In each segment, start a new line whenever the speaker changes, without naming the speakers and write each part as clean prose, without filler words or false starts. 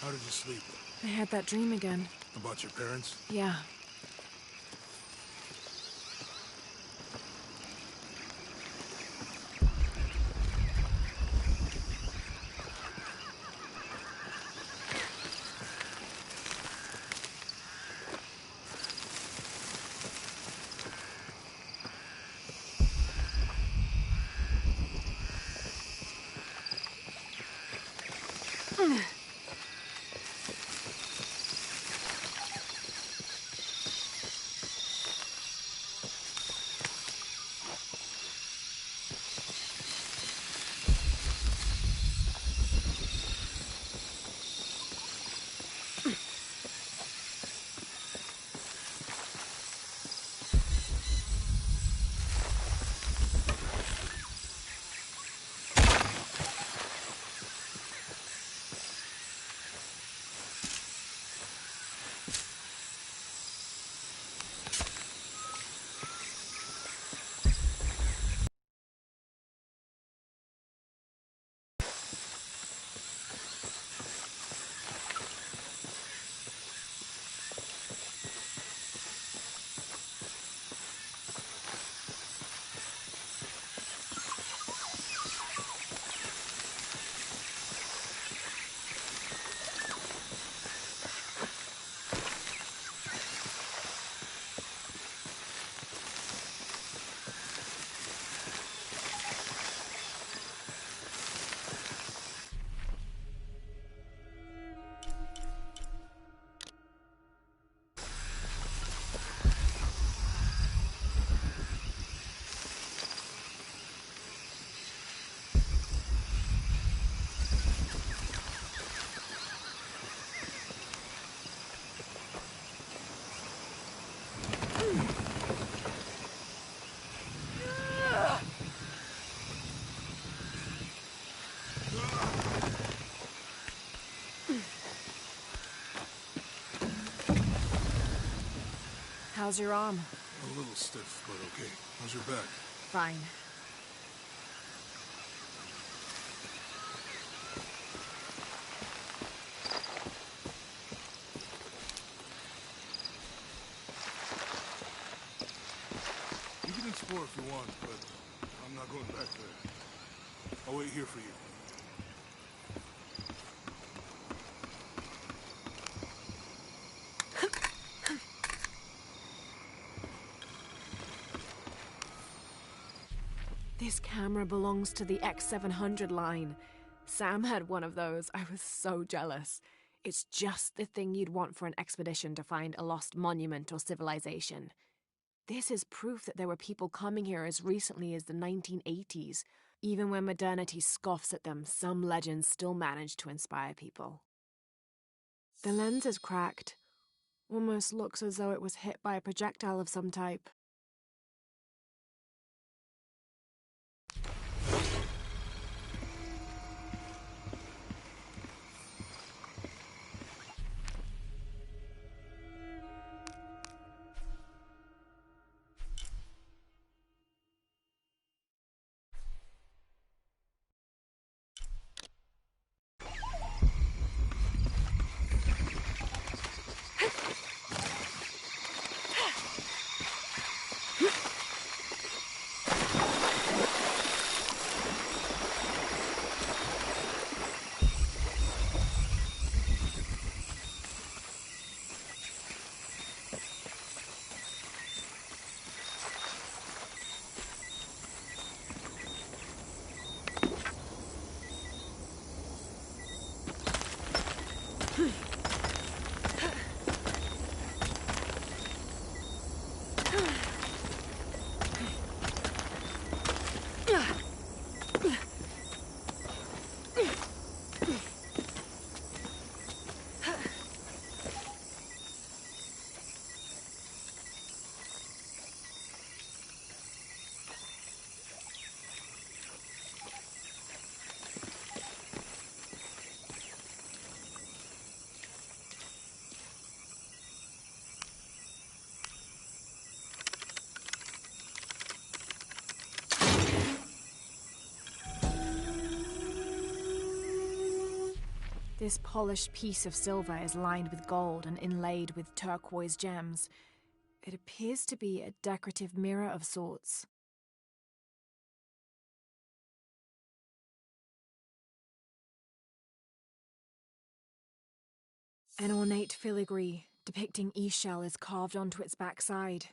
How did you sleep?
I had that dream again.
About your parents?
Yeah. How's your arm?
A little stiff, but okay. How's your back?
Fine.
You can explore if you want, but I'm not going back there. I'll wait here for you.
This camera belongs to the X700 line. Sam had one of those. I was so jealous. It's just the thing you'd want for an expedition to find a lost monument or civilization. This is proof that there were people coming here as recently as the 1980s. Even when modernity scoffs at them, some legends still manage to inspire people. The lens is cracked. Almost looks as though it was hit by a projectile of some type. This polished piece of silver is lined with gold and inlaid with turquoise gems. It appears to be a decorative mirror of sorts. An ornate filigree depicting Eshel is carved onto its backside.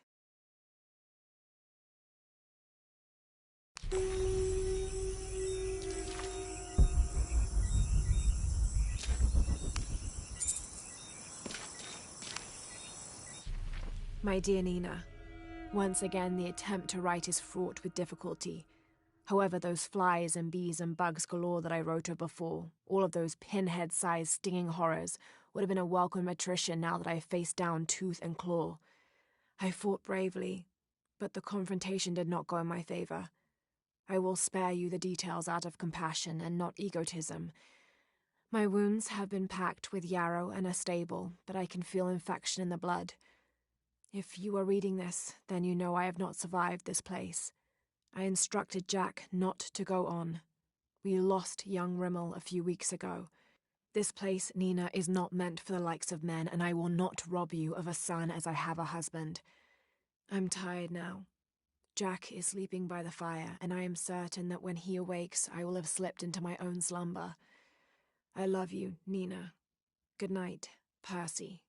My dear Nina, once again the attempt to write is fraught with difficulty. However, those flies and bees and bugs galore that I wrote of before, all of those pinhead-sized stinging horrors, would have been a welcome attrition now that I have faced down tooth and claw. I fought bravely, but the confrontation did not go in my favor. I will spare you the details out of compassion and not egotism. My wounds have been packed with yarrow and are stable, but I can feel infection in the blood. If you are reading this, then you know I have not survived this place. I instructed Jack not to go on. We lost young Rimmel a few weeks ago. This place, Nina, is not meant for the likes of men, and I will not rob you of a son as I have a husband. I'm tired now. Jack is sleeping by the fire, and I am certain that when he awakes, I will have slipped into my own slumber. I love you, Nina. Good night, Percy.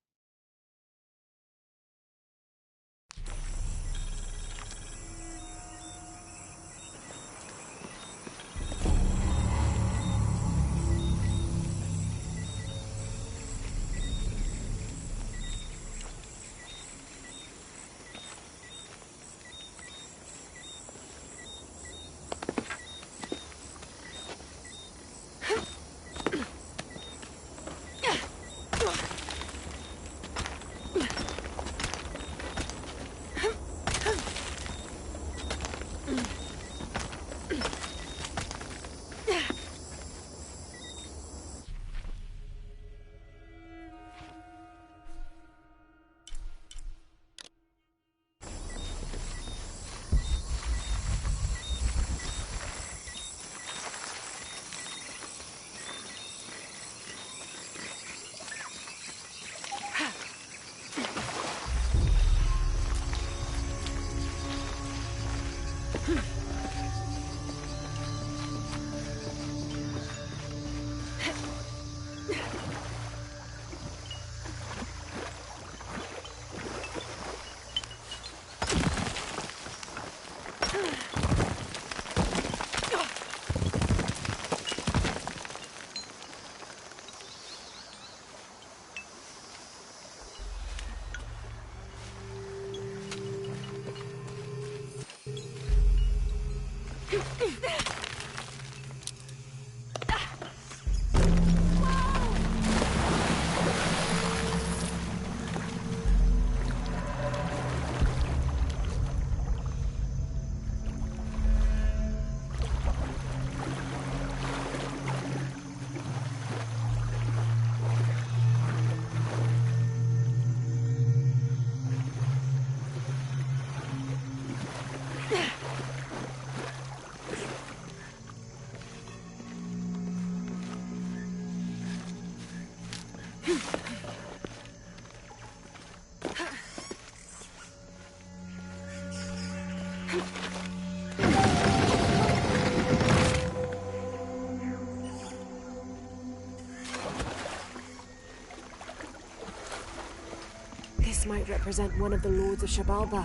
This might represent one of the Lords of Shabalba.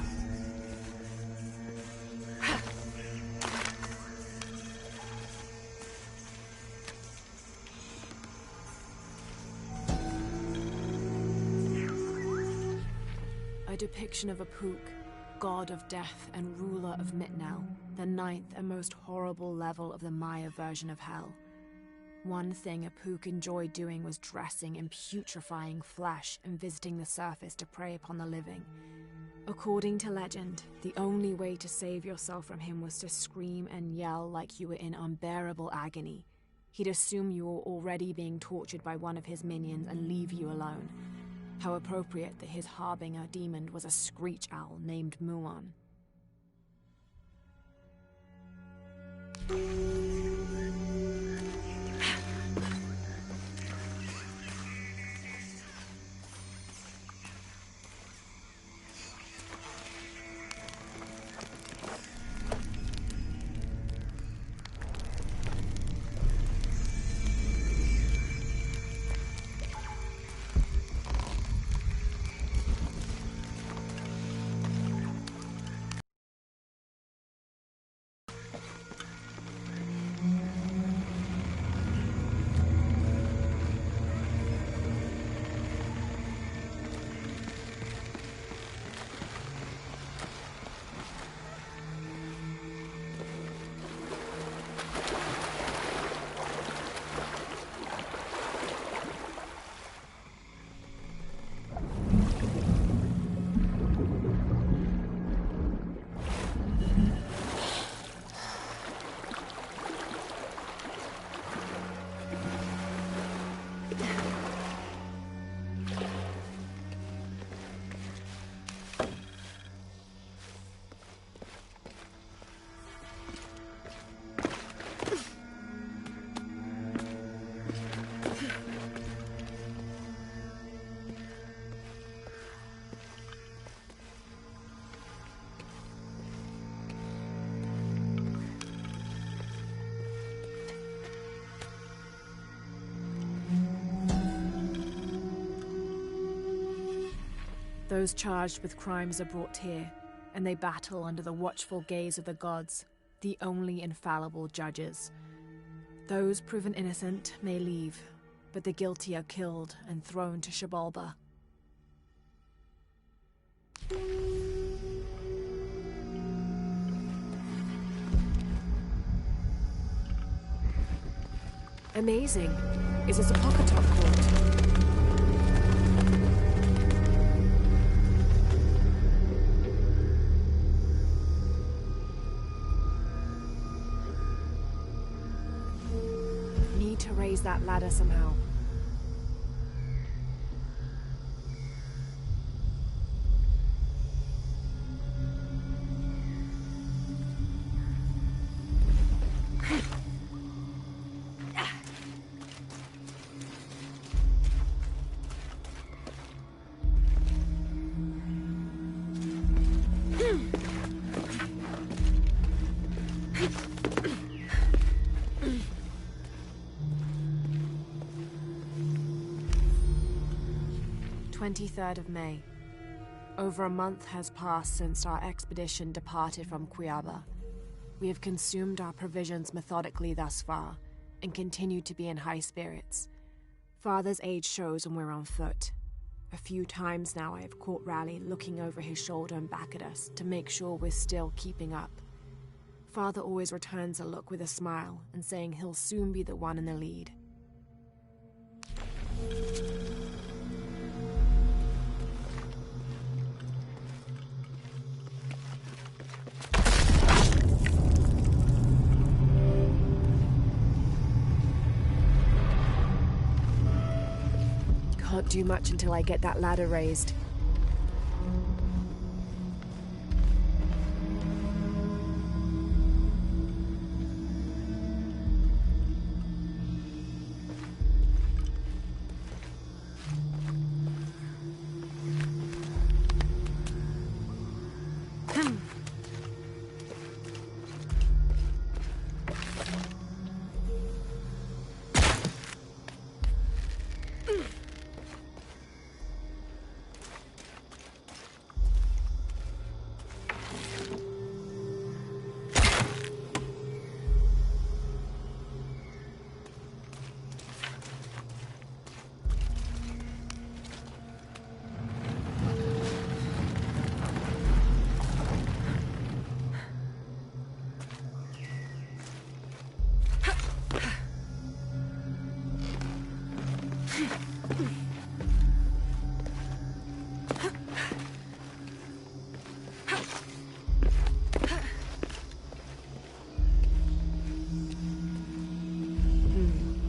A depiction of a Pook, god of death and ruler of Mitnell, the ninth and most horrible level of the Maya version of hell. One thing a Pook enjoyed doing was dressing in putrefying flesh and visiting the surface to prey upon the living. According to legend, the only way to save yourself from him was to scream and yell like you were in unbearable agony. He'd assume you were already being tortured by one of his minions and leave you alone. How appropriate that his harbinger demon was a screech owl named Muon. Those charged with crimes are brought here, and they battle under the watchful gaze of the gods, the only infallible judges. Those proven innocent may leave, but the guilty are killed and thrown to Shabalba. Amazing. Is this a Pocketok court? Need to raise that ladder somehow. of May. Over a month has passed since our expedition departed from Cuiaba. We have consumed our provisions methodically thus far, and continue to be in high spirits. Father's age shows when we're on foot. A few times now I have caught Raleigh looking over his shoulder and back at us to make sure we're still keeping up. Father always returns a look with a smile and saying he'll soon be the one in the lead. Can't do much until I get that ladder raised.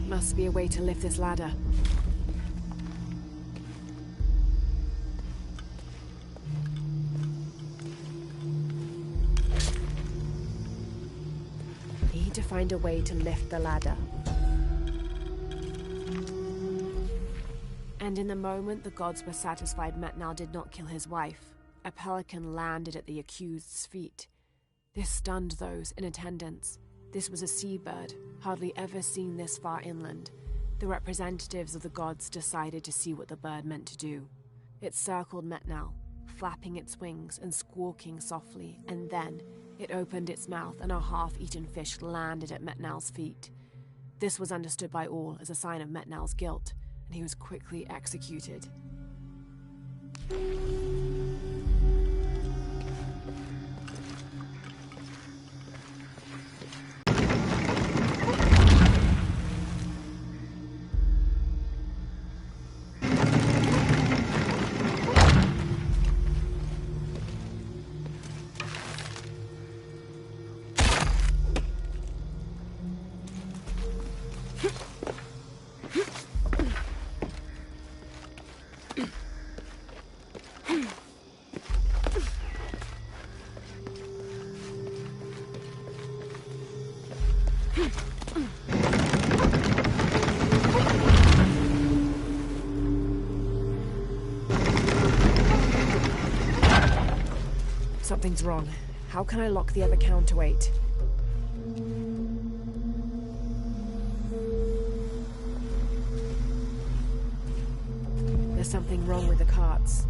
Must be a way to lift this ladder. Need to find a way to lift the ladder. And in the moment the gods were satisfied Metnal did not kill his wife, a pelican landed at the accused's feet. This stunned those in attendance. This was a seabird, hardly ever seen this far inland. The representatives of the gods decided to see what the bird meant to do. It circled Metnal, flapping its wings and squawking softly, and then it opened its mouth and a half-eaten fish landed at Metnal's feet. This was understood by all as a sign of Metnal's guilt, and he was quickly executed. Something's wrong. How can I lock the other counterweight? There's something wrong with the carts.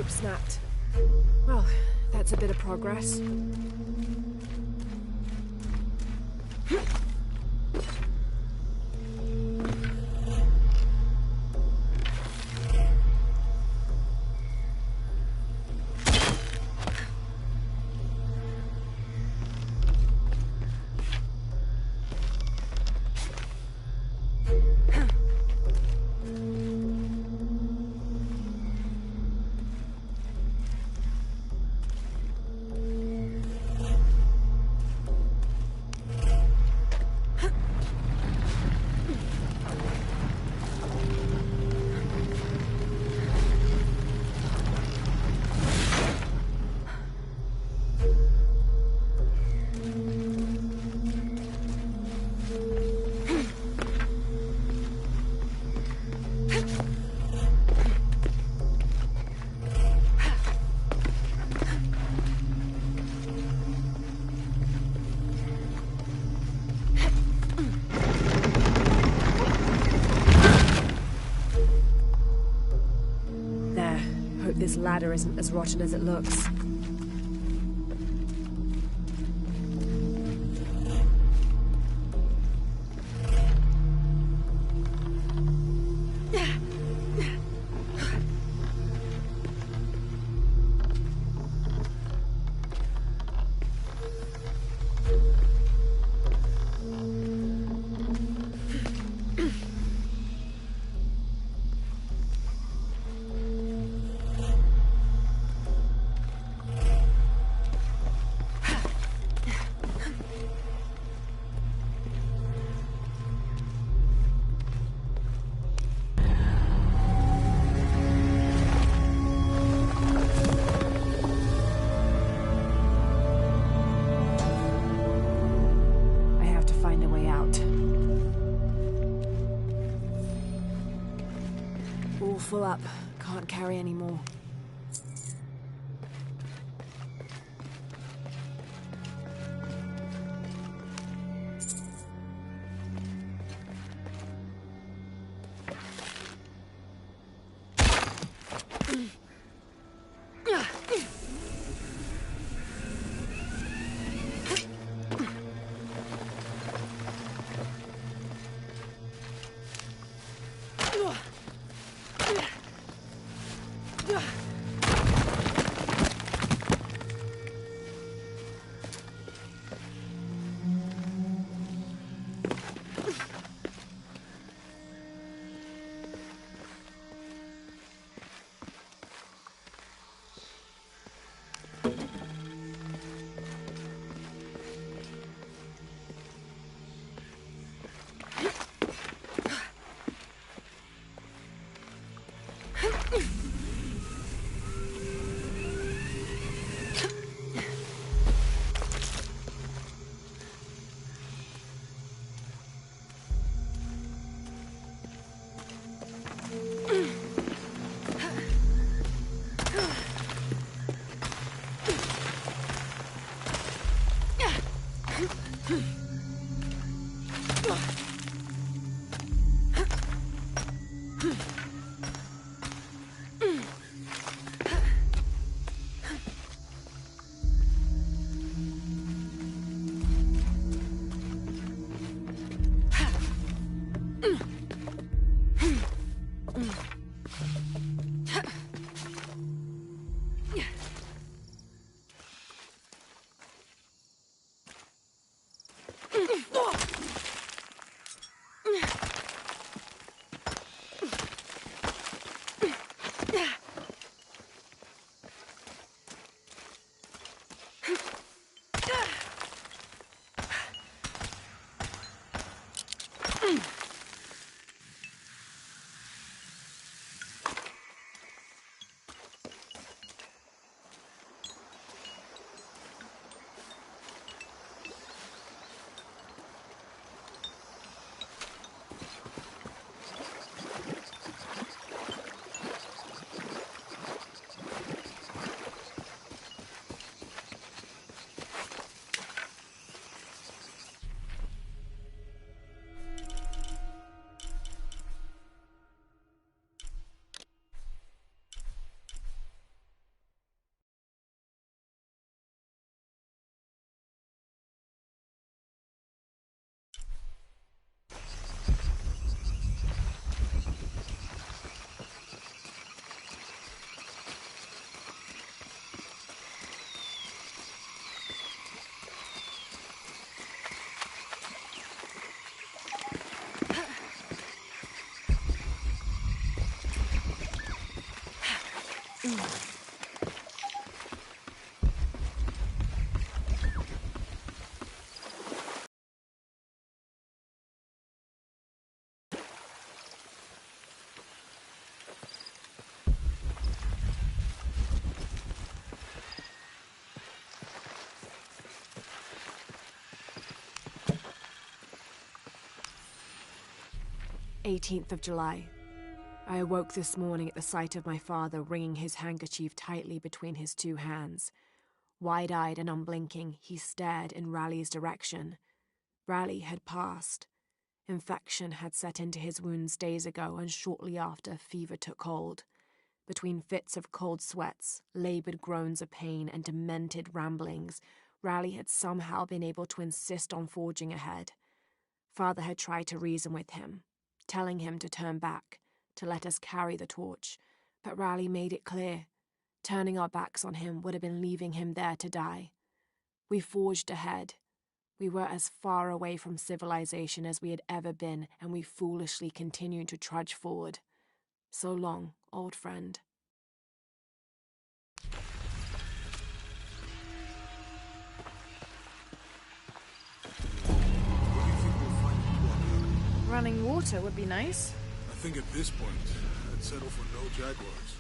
Snapped. Well, that's a bit of progress. This ladder isn't as rotten as it looks. Full up. Can't carry any more. 18th of July. I awoke this morning at the sight of my father wringing his handkerchief tightly between his two hands. Wide-eyed and unblinking, he stared in Raleigh's direction. Raleigh had passed. Infection had set into his wounds days ago, and shortly after, fever took hold. Between fits of cold sweats, laboured groans of pain, and demented ramblings, Raleigh had somehow been able to insist on forging ahead. Father had tried to reason with him, telling him to turn back, to let us carry the torch, but Raleigh made it clear. Turning our backs on him would have been leaving him there to die. We forged ahead. We were as far away from civilization as we had ever been, and we foolishly continued to trudge forward. So long, old friend.
What do you think we'll find in Guadalajara?
Running water would be nice.
I think at this point, I'd settle for no jaguars.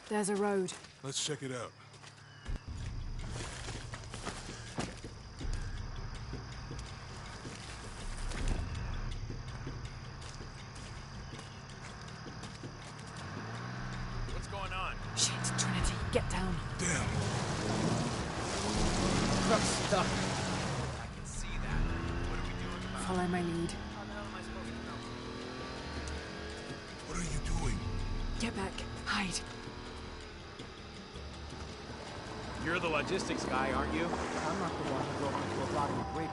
There's a road.
Let's check it out.
What's going on?
Shit, Trinity, get down.
Damn.
Truck's stuck. I can see that. What are we doing about it?
Follow my lead.
How the hell am I supposed to know?
What are you doing?
Get back. Hide.
You're the logistics guy, aren't you?
I'm not the one who drove into a bottom bridge.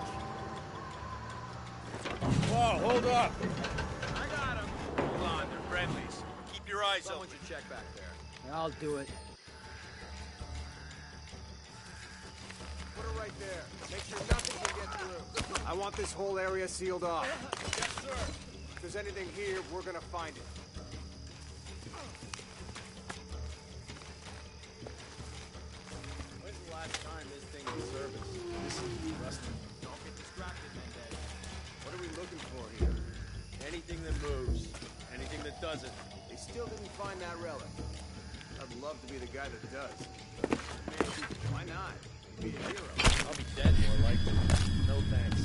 Whoa, hold up!
I got him. Hold on, they're friendlies. Keep your eyes
Someone
open.
should check back there.
I'll do it.
Put her right there. Make sure nothing can get through. I want this whole area sealed off.
Yes, sir!
If there's anything here, we're gonna find it. When's the last time this thing was serviced? This is rusty.
Don't get distracted, Mendez.
What are we looking for here?
Anything that moves. Anything that doesn't.
They still didn't find that relic. I'd love to be the guy that does. Why not? Be a hero.
I'll be dead more likely. No thanks.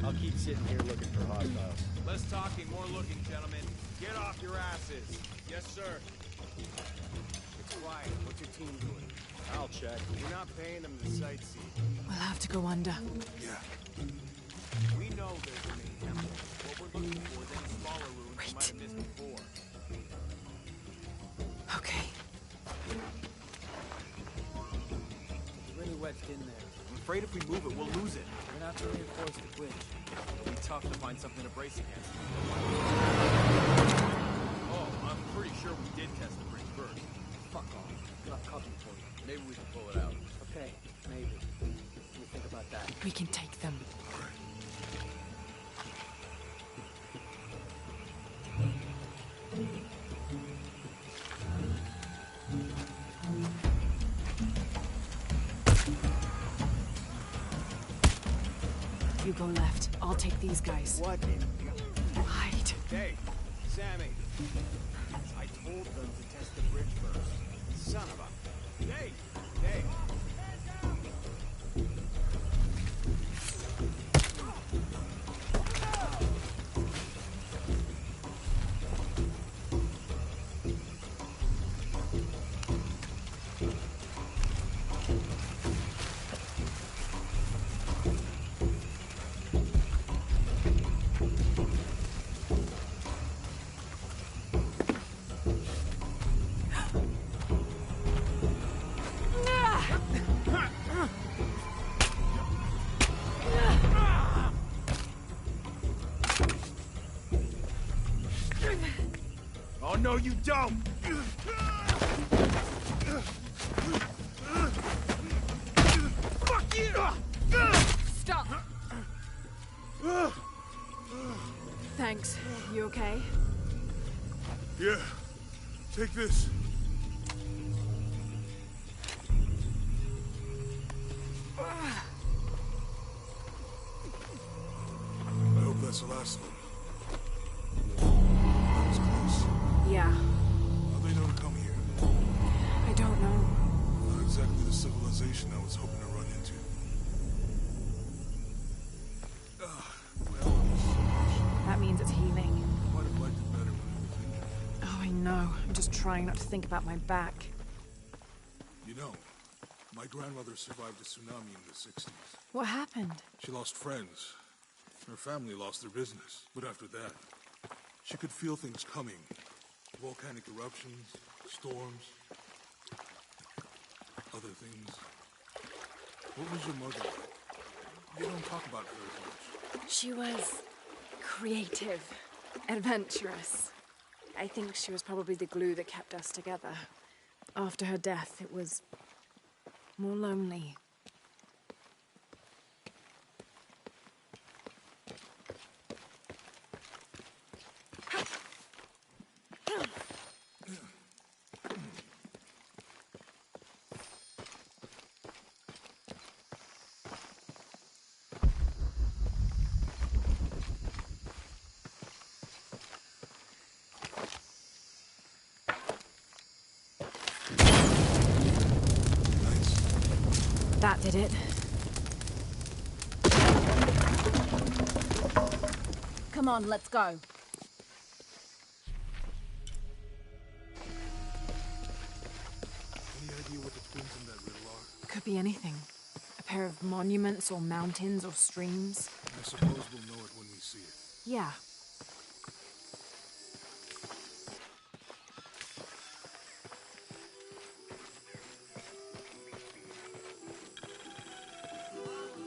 I'll keep sitting here looking for hostiles.
Less talking, more looking, gentlemen. Get off your asses.
Yes, sir.
It's quiet. What's your team doing?
I'll check.
You're not paying them to sightsee.
We'll have to go under.
Yeah.
We know there's a main temple. What we're looking for is any smaller ruins we might have missed before.
Okay.
It's really wedged in there.
I'm afraid if we move it, we'll lose it.
We're not to reinforce the bridge.
It'll be tough to find something to brace against. Oh, I'm pretty sure we did test the bridge first.
Fuck off. Got cover for you.
Maybe we can pull it out.
Okay, maybe. What do you think about that?
We can take them. You go left. I'll take these guys.
What?
Hide.
Hey, Sammy. I told them to test the bridge first. Son of a... Hey! Hey!
Oh, no, you don't! Fuck you!
Stop! Thanks. You okay?
Yeah. Take this. I hope that's the last one. That was close.
Yeah.
How'd they know to come here?
I don't know.
Not exactly the civilization I was hoping to run into.
That means it's healing.
Might have liked it better when I was injured.
Oh, I know. I'm just trying not to think about my back.
You know, my grandmother survived a tsunami in the 60s.
What happened?
She lost friends. Her family lost their business. But after that, she could feel things coming. Volcanic eruptions, storms, other things. What was your mother like? You don't talk about her as much.
She was creative, adventurous. I think she was probably the glue that kept us together. After her death, it was more lonely. That did it. Come on, let's go.
Any idea what the twins in that riddle are?
Could be anything. A pair of monuments or mountains or streams.
I suppose we'll know it when we see it.
Yeah.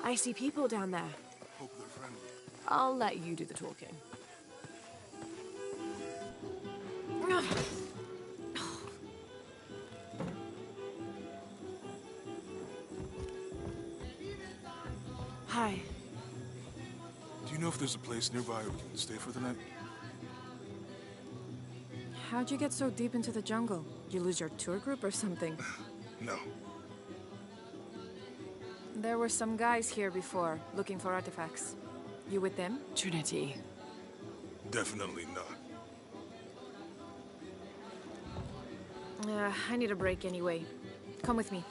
I see people down there.
Hope they're friendly.
I'll let you do the talking. Hi.
Do you know if there's a place nearby we can stay for the night?
How'd you get so deep into the jungle? You lose your tour group or something?
No.
There were some guys here before, looking for artifacts. You with them?
Trinity.
Definitely not.
I need a break anyway. Come with me.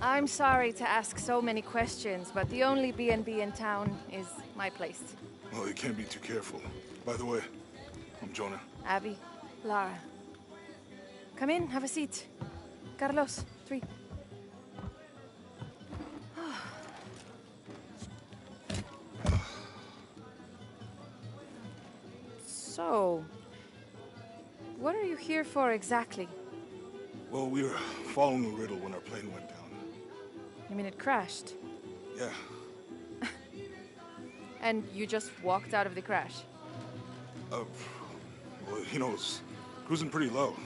I'm sorry to ask so many questions, but the only B&B in town is my place.
Well, you can't be too careful. By the way, I'm Jonah.
Abby, Lara. Come in, have a seat. Carlos, 3. So, what are you here for exactly?
Well, we were following a riddle when our plane went down.
You mean it crashed?
Yeah.
And you just walked out of the crash?
Well, you know, it's cruising pretty low.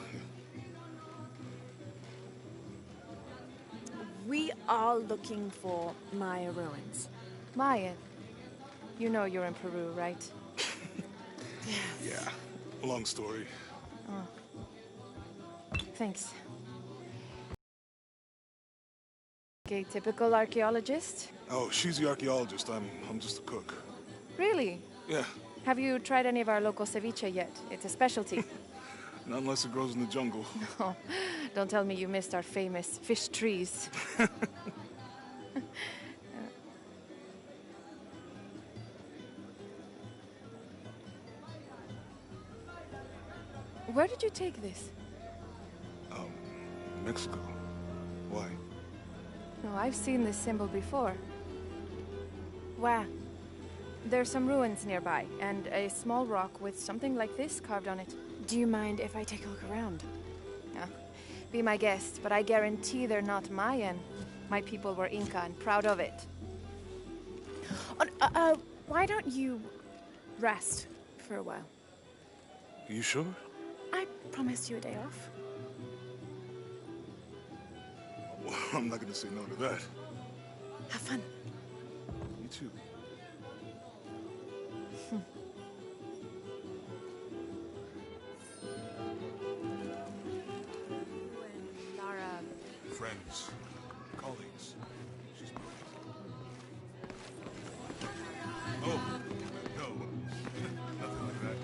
We are looking for Maya ruins.
Maya. You know you're in Peru, right?
Yeah. Long story.
Thanks. Okay, typical archaeologist?
Oh, she's the archaeologist. I'm just a cook.
Really?
Yeah.
Have you tried any of our local ceviche yet? It's a specialty.
Not unless it grows in the jungle.
Oh, don't tell me you missed our famous fish trees. Where did you take this?
Mexico. Why?
No, I've seen this symbol before. Where? There's some ruins nearby, and a small rock with something like this carved on it.
Do you mind if I take a look around?
Be my guest, but I guarantee they're not Mayan. My people were Inca and proud of it.
Why don't you rest for a while?
You sure?
I promised you a day off.
Well, I'm not gonna say no to that.
Have fun.
You too.
Lara.
Friends. Colleagues. She's brilliant. Oh, no. Nothing like that.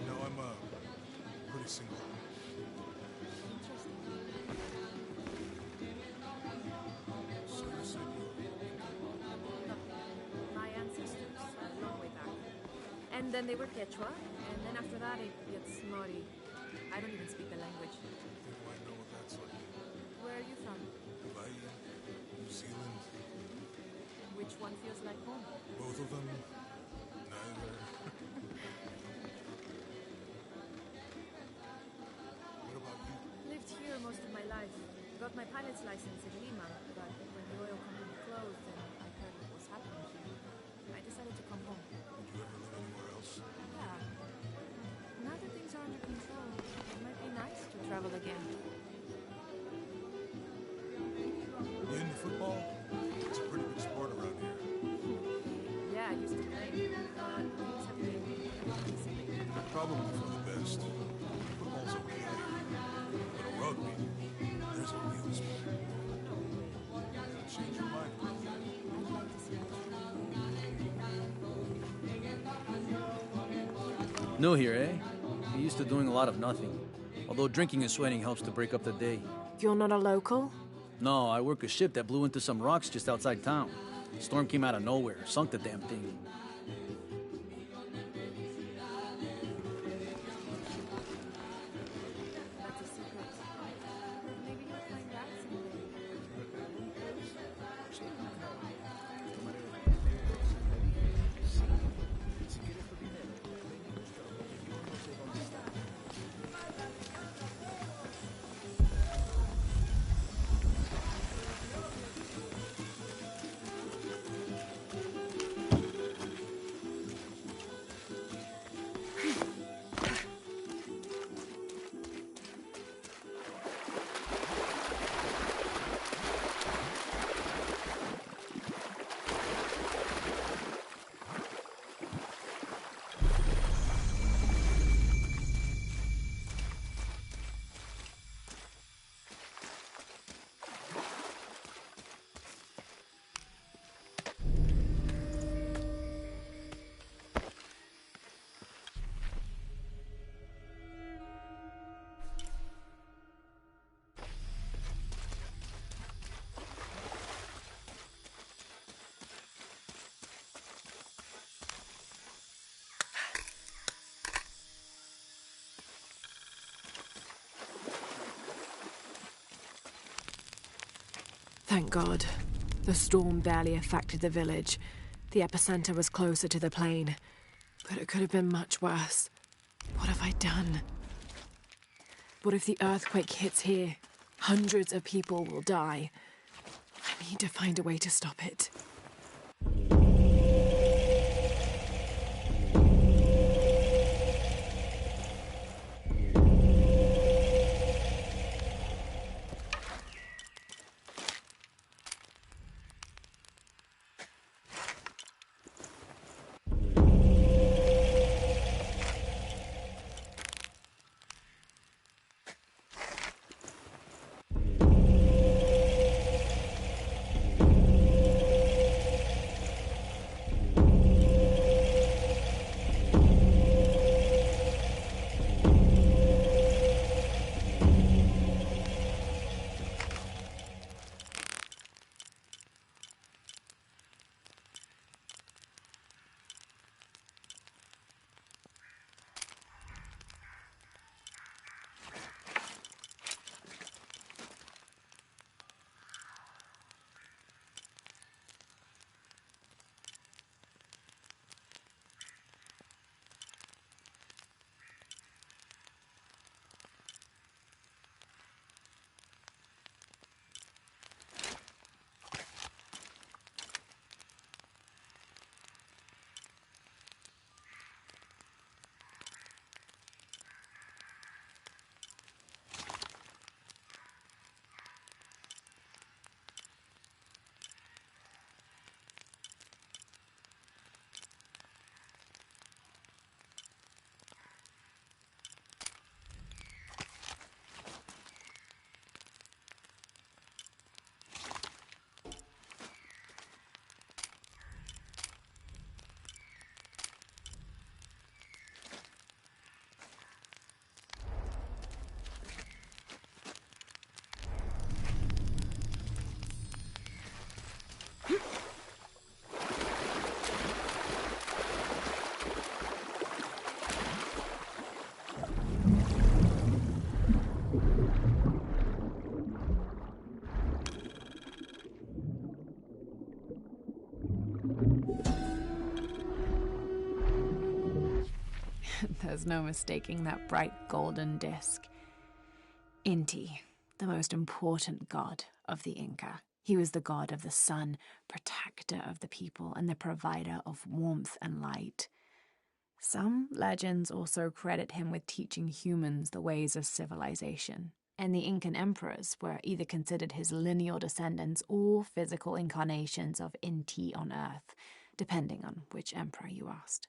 No, I'm, pretty single. So you said
My ancestors a long way back. And then they were Quechua, and then after that it gets Mori. I don't even speak the language.
you might know what that's like.
Where are you from?
Hawaii, New Zealand,
Which one feels like home?
both of them, neither. What about you?
Lived here most of my life. Got my pilot's license in Lima, but when the oil company closed and I heard what was happening here, I decided to come home.
Would you ever live anywhere else?
Yeah. Now that things are under control, it might be nice to travel again.
You into football? It's a pretty big sport around here.
Yeah, I used to play, but things have been recently.
Probably for the best. Football's okay. But a rugby, there's a real sport. Change your mind.
I'd like to see it.
New here, eh? You're used to doing a lot of nothing. Although drinking and sweating helps to break up the day.
You're not a local?
No, I work a ship that blew into some rocks just outside town. Storm came out of nowhere, sunk the damn thing.
That's a secret.
Thank God. The storm barely affected the village. The epicenter was closer to the plain. But it could have been much worse. What have I done? What if the earthquake hits here? Hundreds of people will die. I need to find a way to stop it. There's no mistaking that bright golden disk. Inti, the most important god of the Inca. He was the god of the sun, protector of the people, and the provider of warmth and light. Some legends also credit him with teaching humans the ways of civilization, and the Incan emperors were either considered his lineal descendants or physical incarnations of Inti on Earth, depending on which emperor you asked.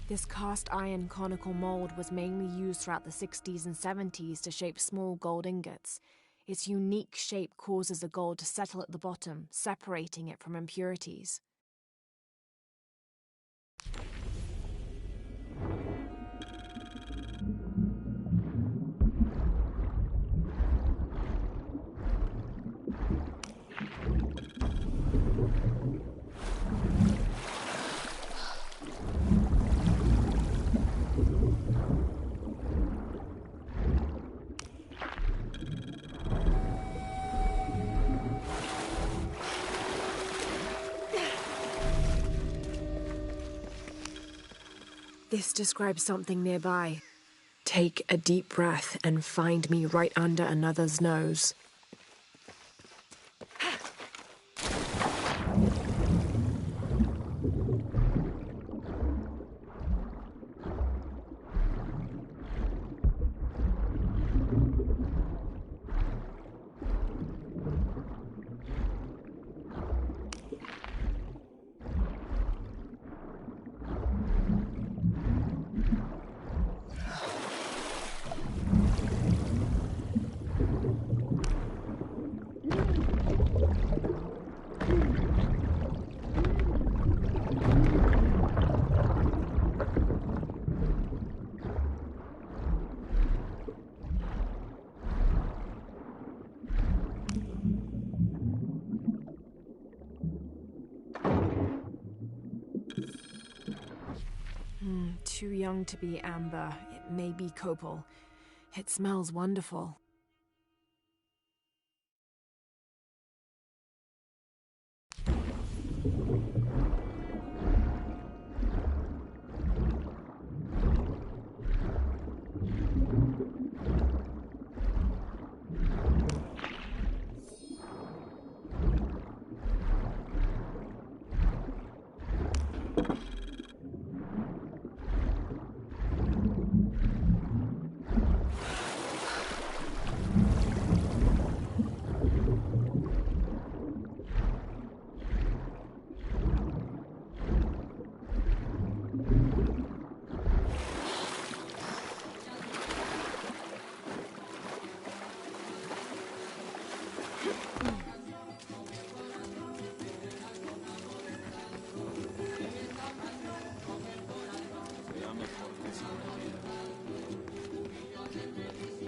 This cast iron conical mold was mainly used throughout the 60s and 70s to shape small gold ingots. Its unique shape causes the gold to settle at the bottom, separating it from impurities. This describes something nearby. Take a deep breath and find me right under another's nose. Too young to be amber. It may be copal. It smells wonderful.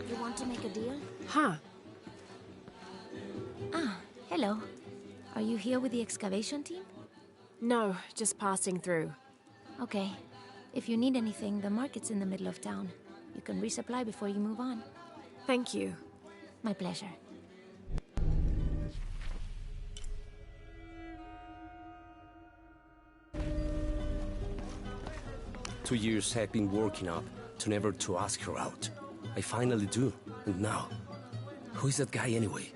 You want to make a deal?
Huh.
Ah, hello. Are you here with the excavation team?
No, just passing through.
Okay. If you need anything, the market's in the middle of town. You can resupply before you move on.
Thank you.
My pleasure.
Two years I've been working up to never to ask her out. I finally do, and now, who is that guy anyway?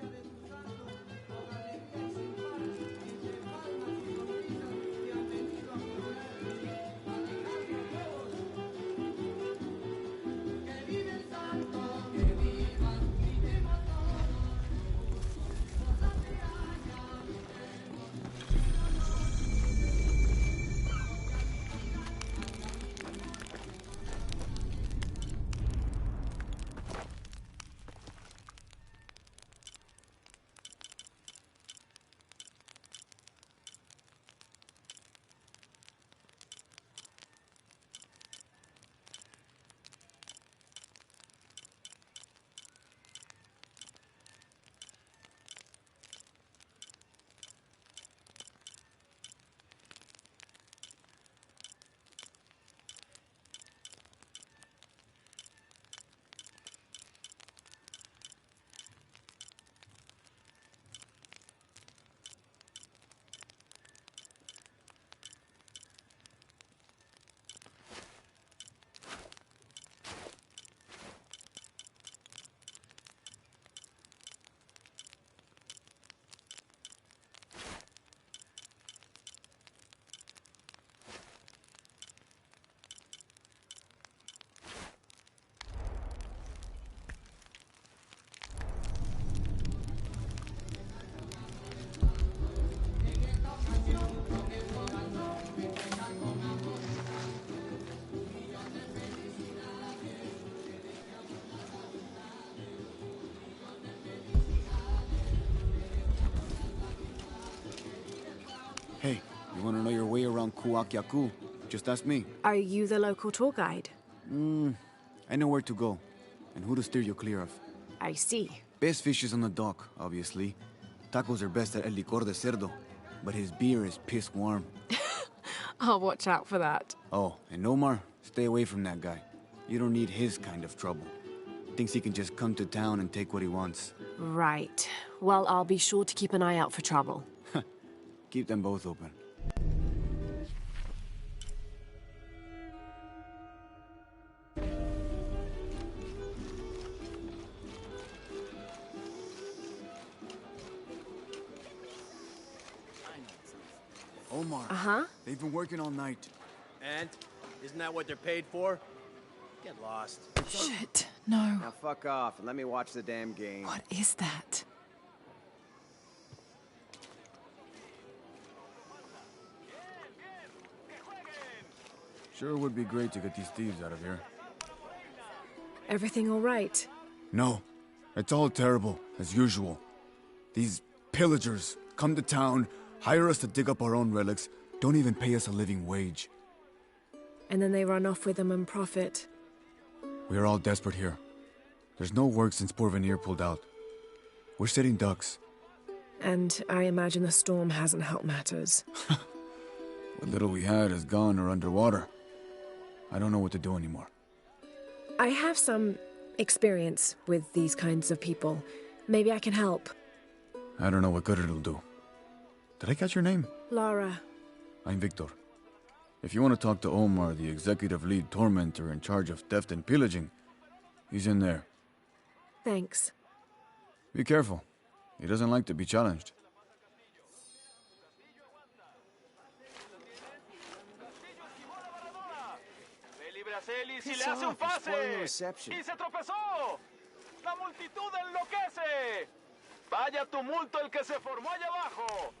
Hey, you want to know your way around Kuakyaku? Just ask me.
Are you the local tour guide?
I know where to go, and who to steer you clear of.
I see.
Best fish is on the dock, obviously. Tacos are best at El Licor de Cerdo, but his beer is piss warm.
I'll watch out for that.
Oh, and Omar, stay away from that guy. You don't need his kind of trouble. Thinks he can just come to town and take what he wants.
Right. Well, I'll be sure to keep an eye out for trouble.
Keep them both open. Omar.
Uh-huh.
They've been working all night.
And? Isn't that what they're paid for? Get lost.
Shit, no.
Now fuck off and let me watch the damn game.
What is that?
Sure would be great to get these thieves out of here.
Everything all right?
No. It's all terrible, as usual. These pillagers come to town, hire us to dig up our own relics, don't even pay us a living wage.
And then they run off with them and profit.
We are all desperate here. There's no work since Porvenir pulled out. We're sitting ducks.
And I imagine the storm hasn't helped matters.
What little we had is gone or underwater. I don't know what to do anymore.
I have some experience with these kinds of people. Maybe I can help.
I don't know what good it'll do. Did I catch your name?
Laura.
I'm Victor. If you want to talk to Omar, the executive lead tormentor in charge of theft and pillaging, he's in there.
Thanks.
Be careful. He doesn't like to be challenged.
Si le hace un pase y se tropezó. La multitud enloquece. Vaya tumulto el que se formó allá abajo.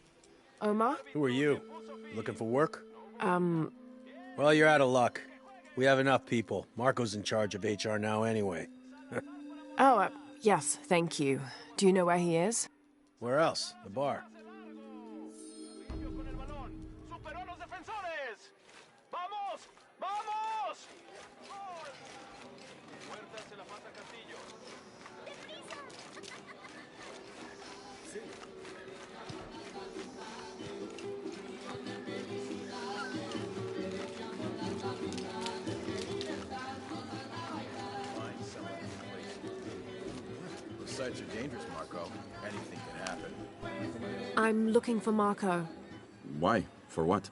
Omar?
Who are you? Looking for work? Well, you're out of luck. We have enough people. Marco's in charge of HR now anyway.
Yes, thank you. Do you know where he is?
Where else? The bar.
Sites are dangerous, Marco. Anything can happen.
I'm looking for Marco.
Why? For what?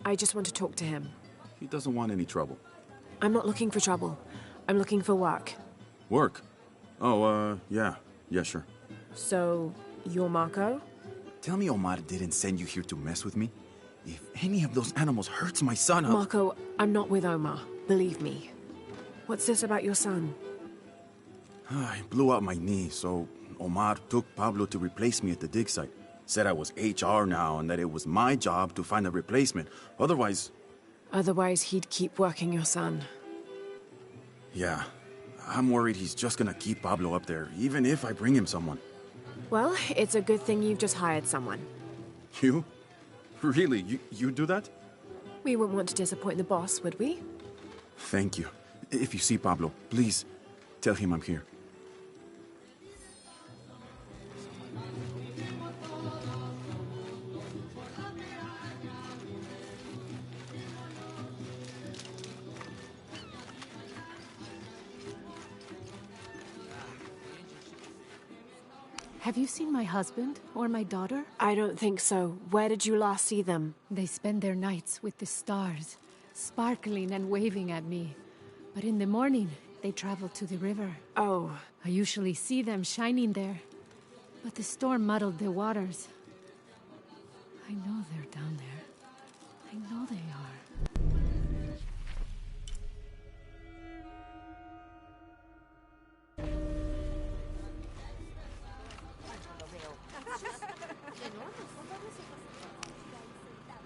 I just want to talk to him.
He doesn't want any trouble.
I'm not looking for trouble. I'm looking for work.
Work? Oh, yeah. Yeah, sure.
So, you're Marco?
Tell me Omar didn't send you here to mess with me? If any of those animals hurts my son, I'll...
Marco, I'm not with Omar. Believe me. What's this about your son?
I blew out my knee, so Omar took Pablo to replace me at the dig site. Said I was HR now and that it was my job to find a replacement. Otherwise...
Otherwise, he'd keep working your son.
Yeah. I'm worried he's just gonna keep Pablo up there, even if I bring him someone.
Well, it's a good thing you've just hired someone.
You? Really? You do that?
We wouldn't want to disappoint the boss, would we?
Thank you. If you see Pablo, please tell him I'm here.
Have you seen my husband or my daughter?
I don't think so. Where did you last see them?
They spend their nights with the stars, sparkling and waving at me. But in the morning, they travel to the river.
Oh.
I usually see them shining there. But the storm muddled the waters. I know they're down there. I know they are.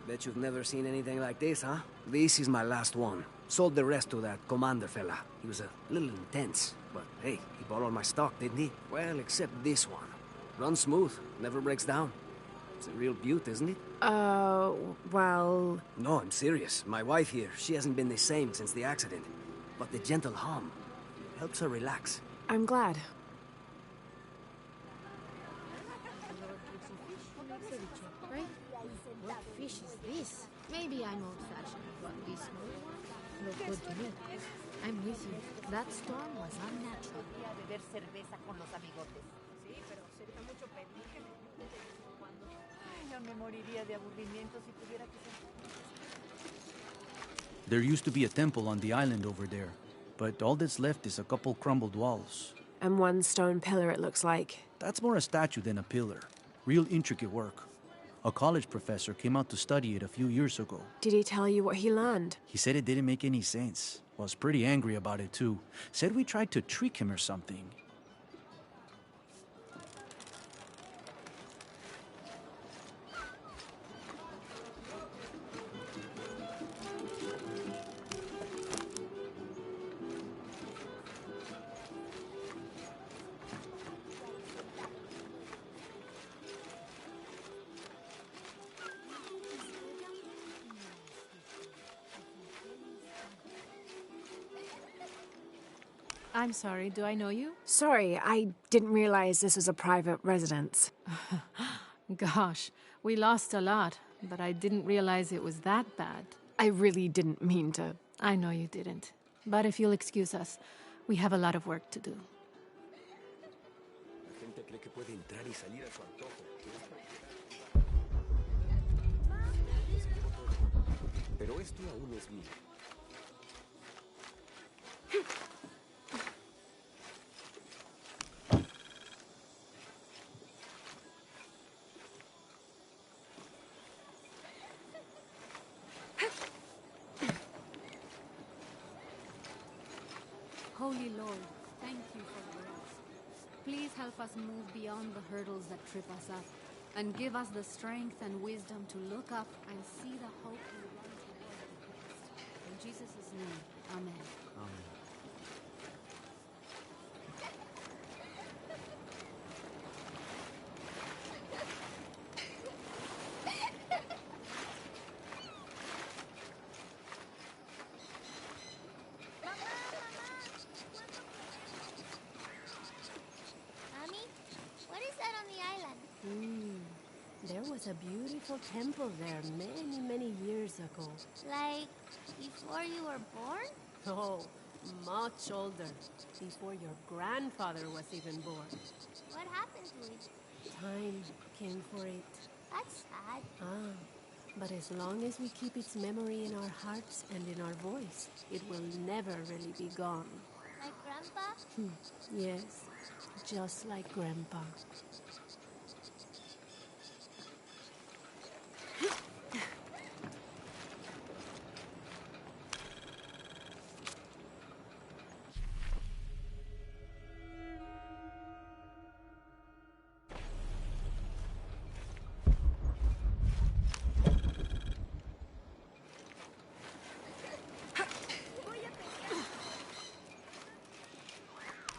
Bet you've never seen anything like this, huh? This is my last one. Sold the rest to that commander fella. He was a little intense, but hey, he bought all my stock, didn't he? Well, except this one. Runs smooth, never breaks down. It's a real beaut, isn't it?
Well...
No, I'm serious. My wife here, she hasn't been the same since the accident. But the gentle hum helps her relax.
I'm glad.
What fish is this? Maybe I'm old-fashioned, but this small one looked good to me. I'm with you. That storm was unnatural.
There used to be a temple on the island over there, but all that's left is a couple crumbled walls.
And one stone pillar, it looks like.
That's more a statue than a pillar. Real intricate work. A college professor came out to study it a few years ago.
Did he tell you what he learned?
He said it didn't make any sense. Was pretty angry about it, too. Said we tried to trick him or something.
I'm sorry, do I know you?
Sorry, I didn't realize this was a private residence.
Gosh, we lost a lot, but I didn't realize it was that bad.
I really didn't mean to.
I know you didn't. But if you'll excuse us, we have a lot of work to do.
Pero esto aún no es mío.
Holy Lord, thank you for grace. Please help us move beyond the hurdles that trip us up, and give us the strength and wisdom to look up and see the hope we run towards. In Jesus' name, amen.
Amen.
There was a beautiful temple there many, many years ago.
Like, before you were born?
Oh, much older. Before your grandfather was even born.
What happened to it?
Time came for it.
That's sad.
But as long as we keep its memory in our hearts and in our voice, it will never really be gone.
Like Grandpa?
Yes, just like Grandpa.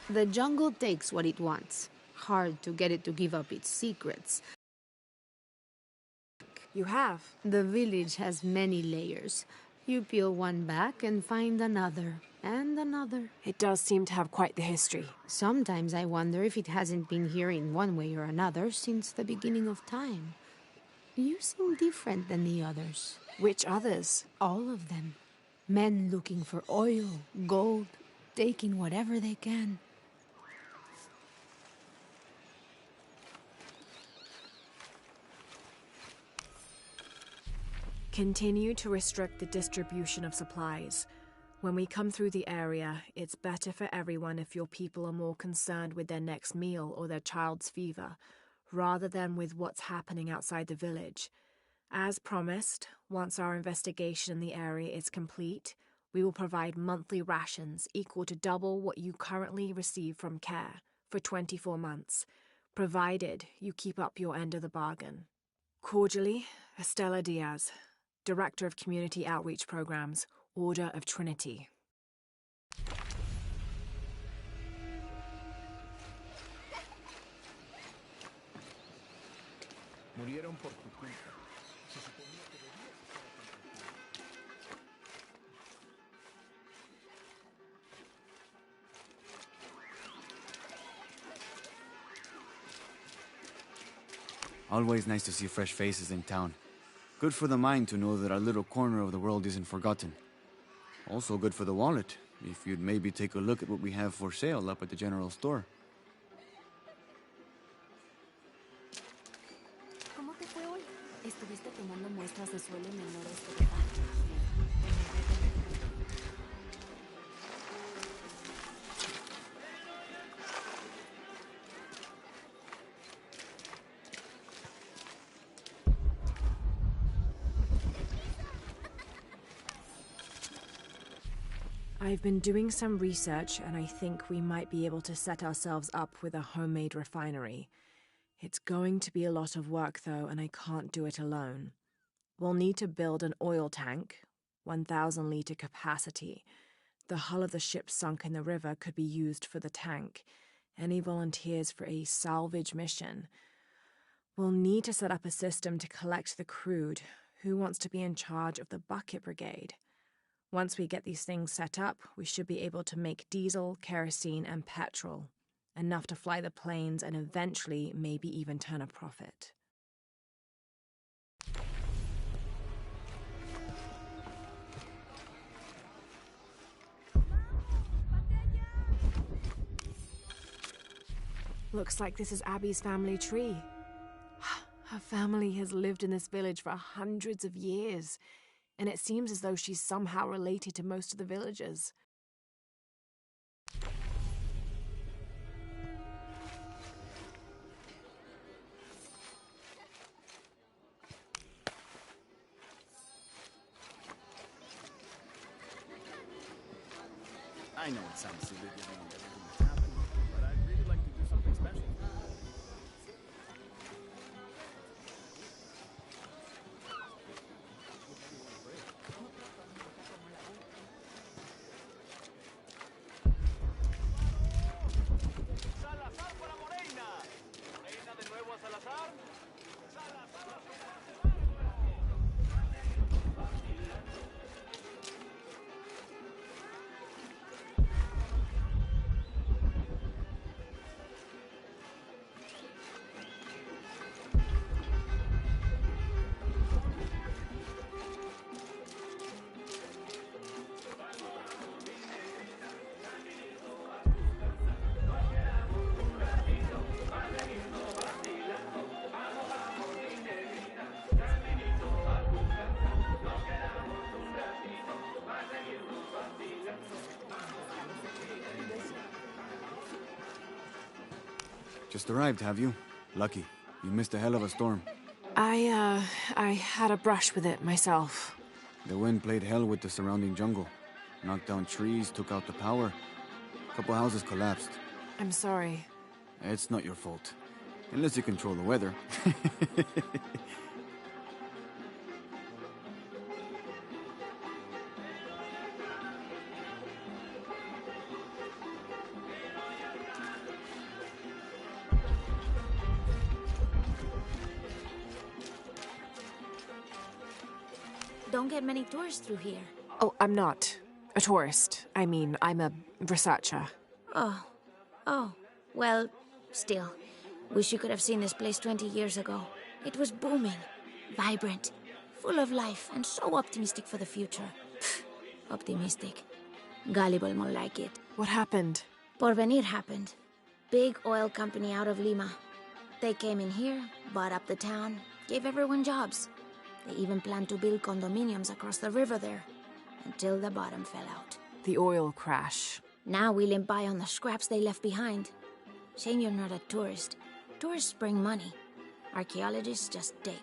The jungle takes what it wants. Hard to get it to give up its secrets.
You have.
The village has many layers. You peel one back and find another, and another.
It does seem to have quite the history.
Sometimes I wonder if it hasn't been here in one way or another since the beginning of time. You seem different than the others.
Which others?
All of them. Men looking for oil, gold, taking whatever they can.
Continue to restrict the distribution of supplies. When we come through the area, it's better for everyone if your people are more concerned with their next meal or their child's fever, rather than with what's happening outside the village. As promised, once our investigation in the area is complete, we will provide monthly rations equal to double what you currently receive from care for 24 months, provided you keep up your end of the bargain. Cordially, Estela Diaz, Director of Community Outreach Programs, Order of Trinity.
Murieron por tu culpa. Se suponía que
Always nice to see fresh faces in town. Good for the mind to know that our little corner of the world isn't forgotten. Also good for the wallet, if you'd maybe take a look at what we have for sale up at the general store.
¿Cómo te fue hoy? Estuviste tomando muestras de suelo en el noroeste de París.
I've been doing some research, and I think we might be able to set ourselves up with a homemade refinery. It's going to be a lot of work, though, and I can't do it alone. We'll need to build an oil tank, 1,000-liter capacity. The hull of the ship sunk in the river could be used for the tank. Any volunteers for a salvage mission? We'll need to set up a system to collect the crude. Who wants to be in charge of the bucket brigade? Once we get these things set up, we should be able to make diesel, kerosene, and petrol. Enough to fly the planes and eventually maybe even turn a profit. Looks like this is Abby's family tree. Her family has lived in this village for hundreds of years, and it seems as though she's somehow related to most of the villagers.
I know it sounds silly given everything that's happened, but I'd really like to do something special.
Salazar para Moreina. Moreina de nuevo a Salazar. Salazar a
Just arrived, have you? Lucky. You missed a hell of a storm.
I had a brush with it myself.
The wind played hell with the surrounding jungle. Knocked down trees, took out the power. A couple houses collapsed.
I'm sorry.
It's not your fault. Unless you control the weather.
Don't get many tourists through here.
Oh, I'm not a tourist. I mean, I'm a researcher.
Oh. Well, still. Wish you could have seen this place 20 years ago. It was booming, vibrant, full of life, and so optimistic for the future. Optimistic. Gullible, more like it.
What happened?
Porvenir happened. Big oil company out of Lima. They came in here, bought up the town, gave everyone jobs. They even planned to build condominiums across the river there, until the bottom fell out.
The oil crash.
Now we limp by on the scraps they left behind. Shame you're not a tourist. Tourists bring money. Archaeologists just dig.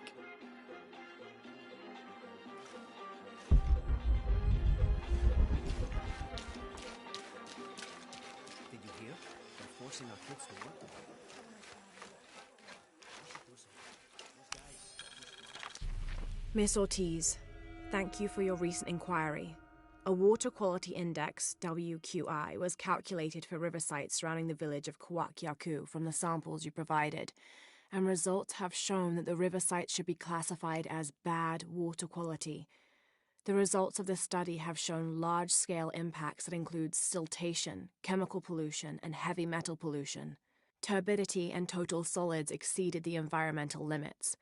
Did you hear? They're forcing our kids to work together.
Miss Ortiz, thank you for your recent inquiry. A Water Quality Index, WQI, was calculated for river sites surrounding the village of Kuwakyaku from the samples you provided, and results have shown that the river sites should be classified as bad water quality. The results of this study have shown large-scale impacts that include siltation, chemical pollution, and heavy metal pollution. Turbidity and total solids exceeded the environmental limits.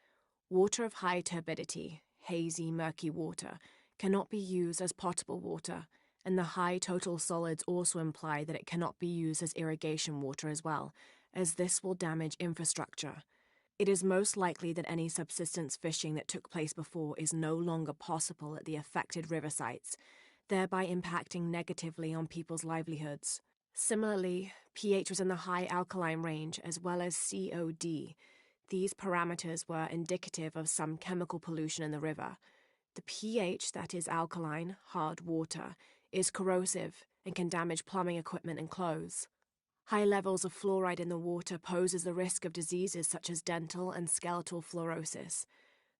Water of high turbidity, hazy, murky water, cannot be used as potable water, and the high total solids also imply that it cannot be used as irrigation water as well, as this will damage infrastructure. It is most likely that any subsistence fishing that took place before is no longer possible at the affected river sites, thereby impacting negatively on people's livelihoods. Similarly, pH was in the high alkaline range as well as COD. These parameters were indicative of some chemical pollution in the river. The pH that is alkaline, hard water, is corrosive and can damage plumbing equipment and clothes. High levels of fluoride in the water poses the risk of diseases such as dental and skeletal fluorosis.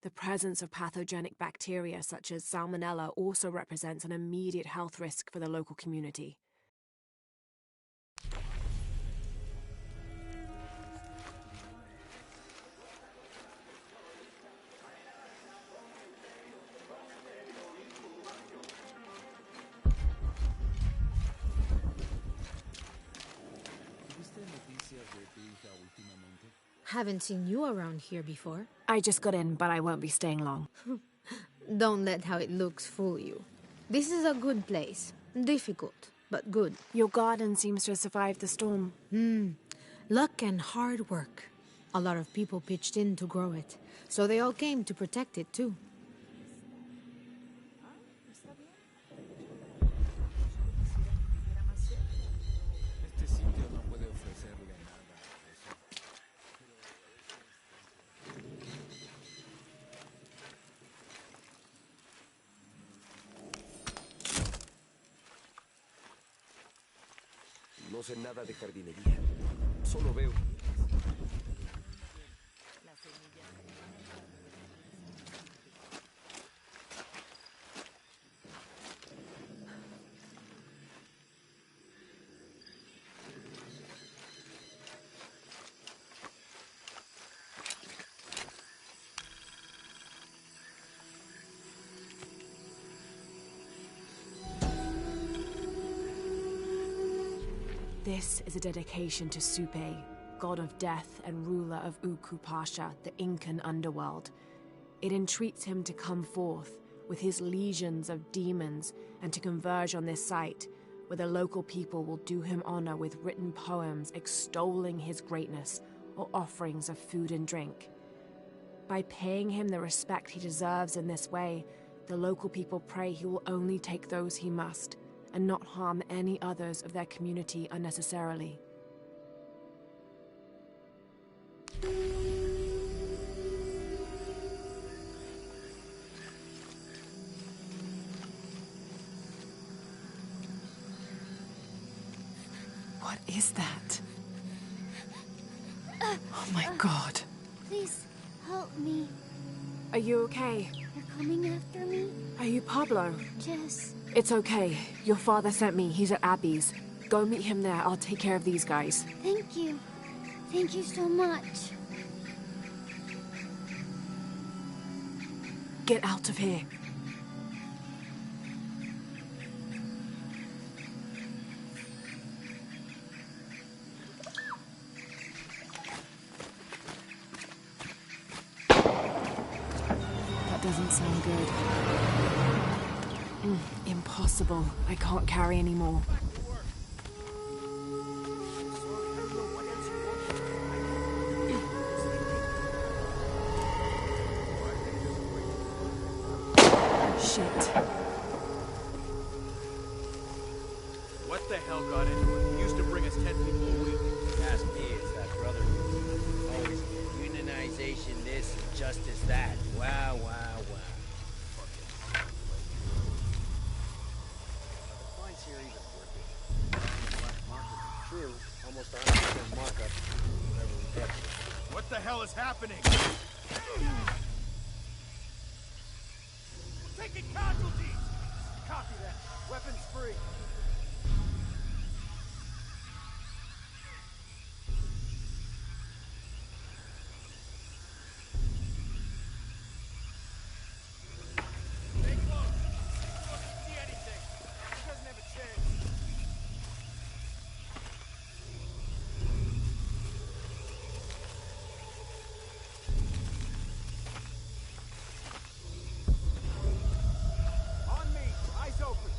The presence of pathogenic bacteria such as salmonella also represents an immediate health risk for the local community.
Haven't seen you around here before.
I just got in, but I won't be staying long.
Don't let how it looks fool you. This is a good place. Difficult, but good.
Your garden seems to have survived the storm.
Luck and hard work. A lot of people pitched in to grow it, so they all came to protect it too.
No sé nada de jardinería. Solo veo.
This is a dedication to Supe, god of death and ruler of Uku Pasha, the Incan underworld. It entreats him to come forth with his legions of demons and to converge on this site, where the local people will do him honor with written poems extolling his greatness or offerings of food and drink. By paying him the respect he deserves in this way, the local people pray he will only take those he must, and not harm any others of their community unnecessarily. What is that? Oh my God.
Please, help me.
Are you okay?
You're coming after me?
Are you Pablo?
Jess.
It's okay. Your father sent me. He's at Abby's. Go meet him there. I'll take care of these guys.
Thank you. Thank you so much.
Get out of here. That doesn't sound good. Impossible. I can't carry anymore. Shit.
What the hell got into it? He used to bring us 10 people a week.
Ask me, it's that brother. Always unionization this and justice that. Wow, wow, wow.
True, almost 100% markup, whatever we get. What the hell is happening? We're taking casualties! Copy that. Weapons free. Stay close. If you see anything, he doesn't have a chance. On me! Eyes open!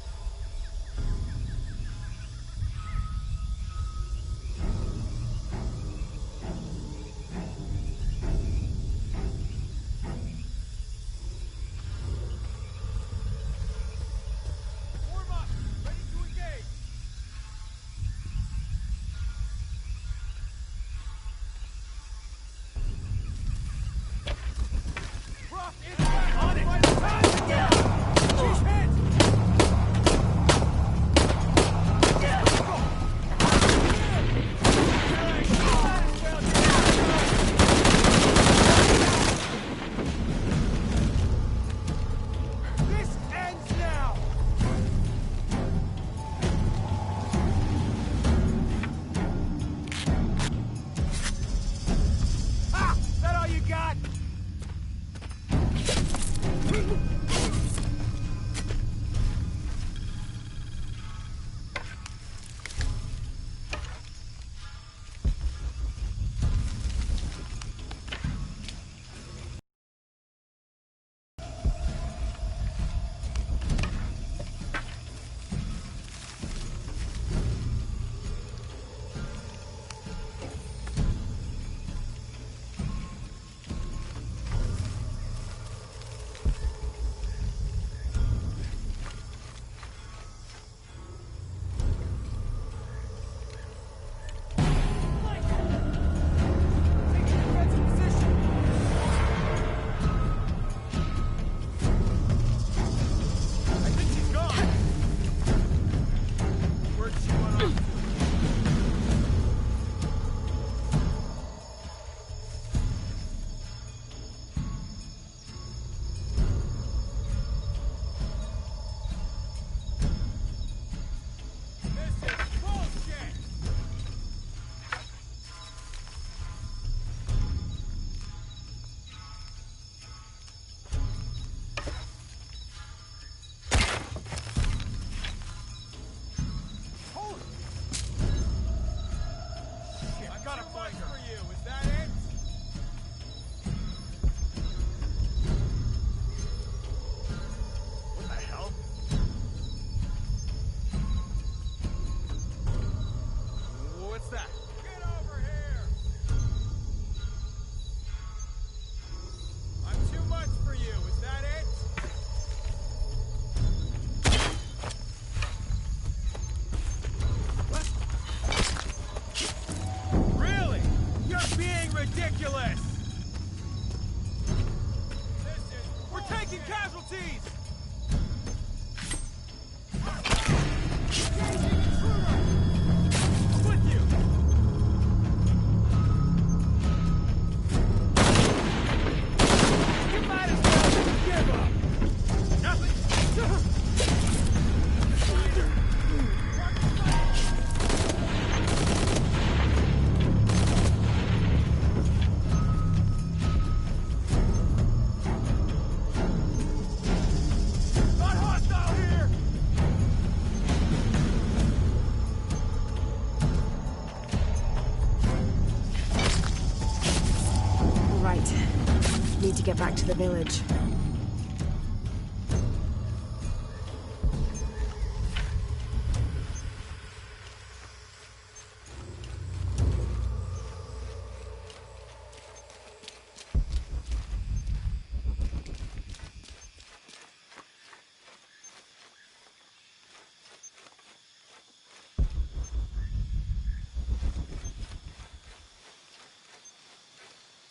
to get back to the village.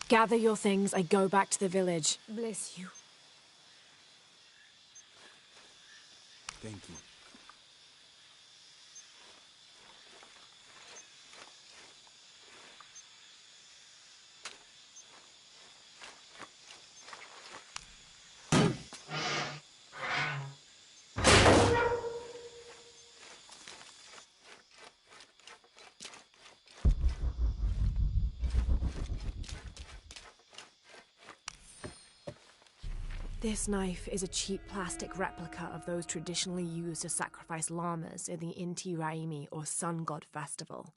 Gather your things, I go back to the village.
Bless you.
Thank you.
This knife is a cheap plastic replica of those traditionally used to sacrifice llamas in the Inti Raymi or Sun God Festival.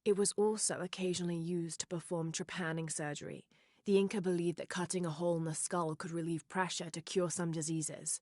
It was also occasionally used to perform trepanning surgery. The Inca believed that cutting a hole in the skull could relieve pressure to cure some diseases.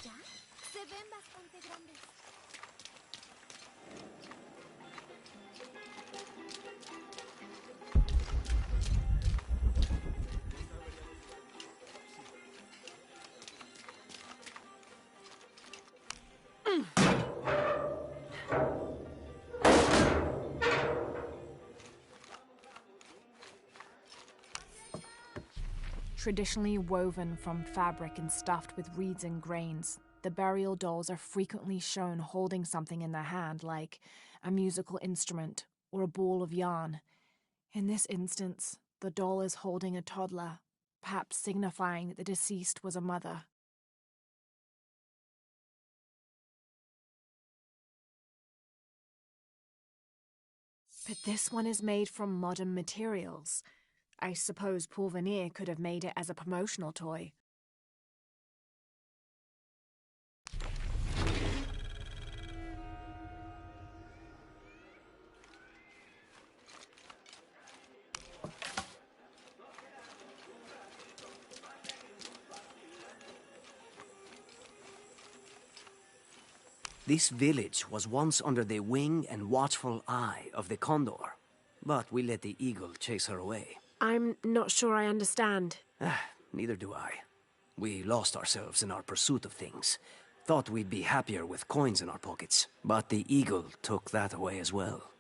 ¿Ya? Se ven bastante grandes.
Traditionally woven from fabric and stuffed with reeds and grains, the burial dolls are frequently shown holding something in their hand, like a musical instrument or a ball of yarn. In this instance, the doll is holding a toddler, perhaps signifying that the deceased was a mother. But this one is made from modern materials. I suppose Paul Veneer could have made it as a promotional toy.
This village was once under the wing and watchful eye of the condor, but we let the eagle chase her away.
I'm not sure I understand.
Neither do I. We lost ourselves in our pursuit of things. Thought we'd be happier with coins in our pockets, but the eagle took that away as well.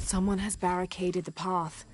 Someone has barricaded the path.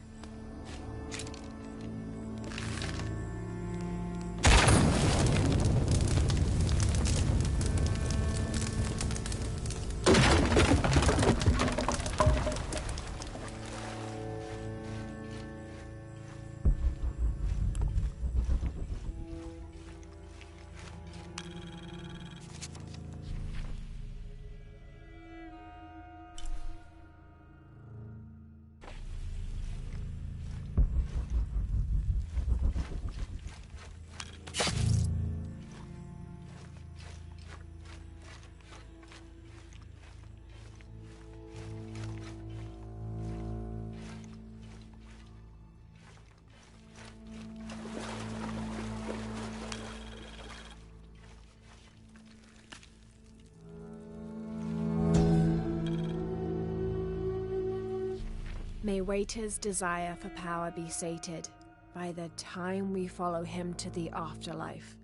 May Waiter's desire for power be sated by the time we follow him to the afterlife.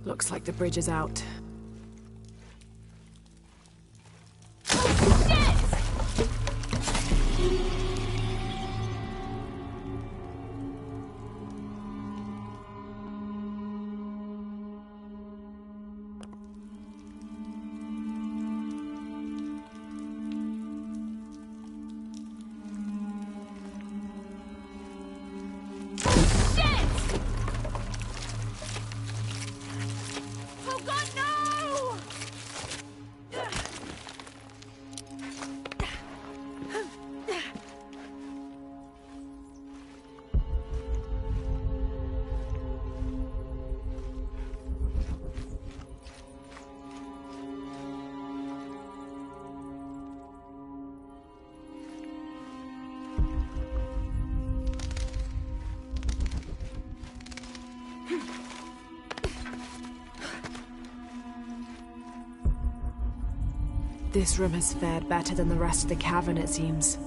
Looks like the bridge is out. This room has fared better than the rest of the cavern, it seems.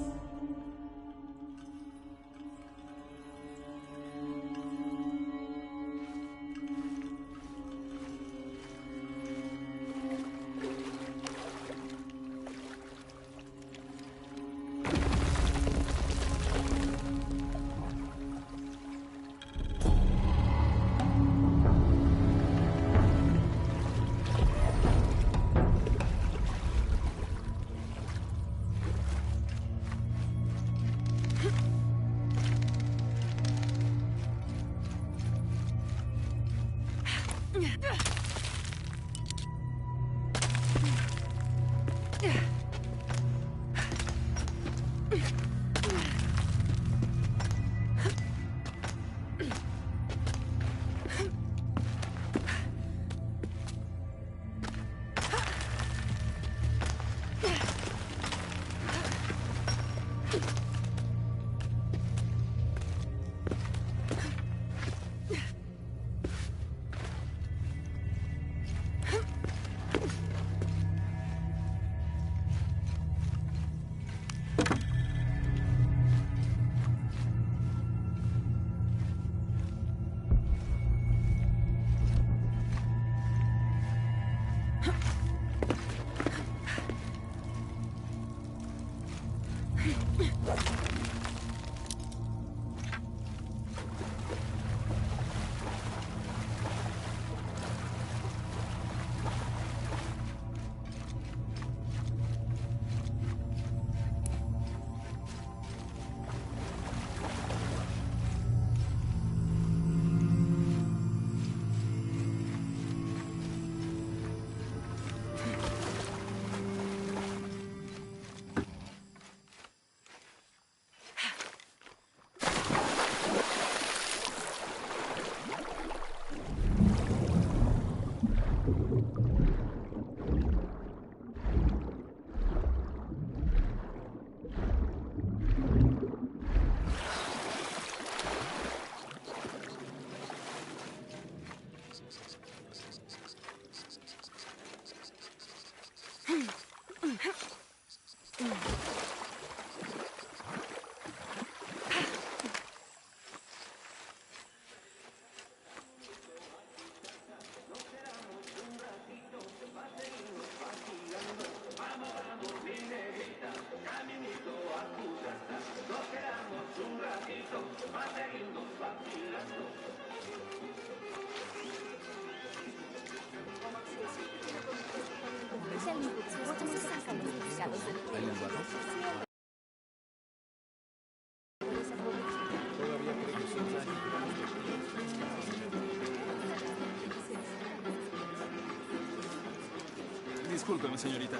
Discúlpeme, señorita.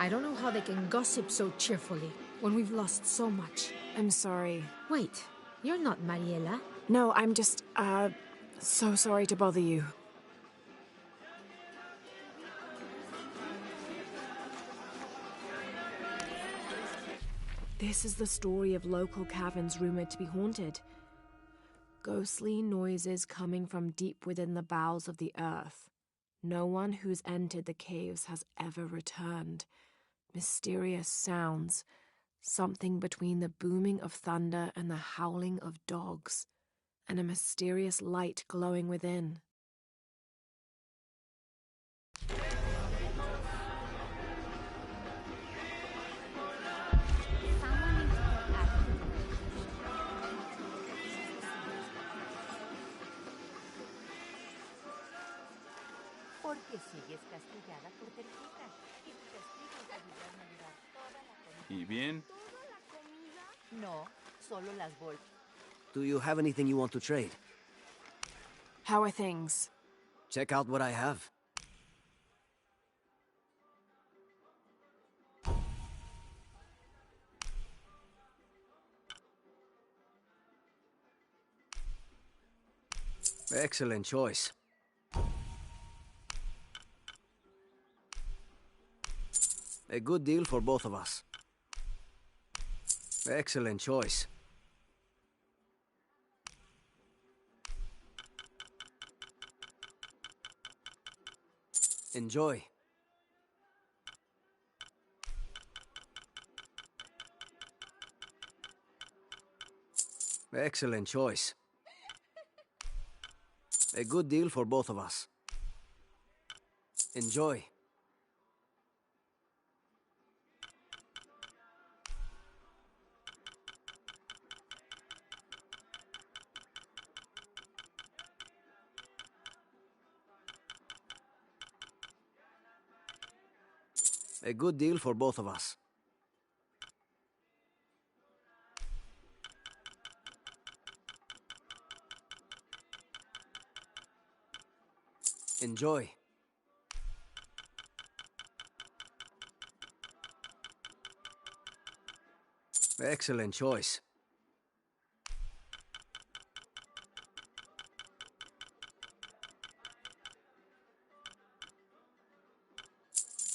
I don't know how they can gossip so cheerfully when we've lost so much.
I'm sorry.
Wait, you're not Mariela.
No, I'm just, so sorry to bother you. This is the story of local caverns rumored to be haunted. Ghostly noises coming from deep within the bowels of the earth. No one who's entered the caves has ever returned. Mysterious sounds, something between the booming of thunder and the howling of dogs, and a mysterious light glowing within.
¿Y bien?
No, solo las bolsas.
Do you have anything you want to trade?
How are things?
Check out what I have. Excellent choice. A good deal for both of us. Excellent choice. Enjoy. Excellent choice. A good deal for both of us. Enjoy. A good deal for both of us. Enjoy. Excellent choice.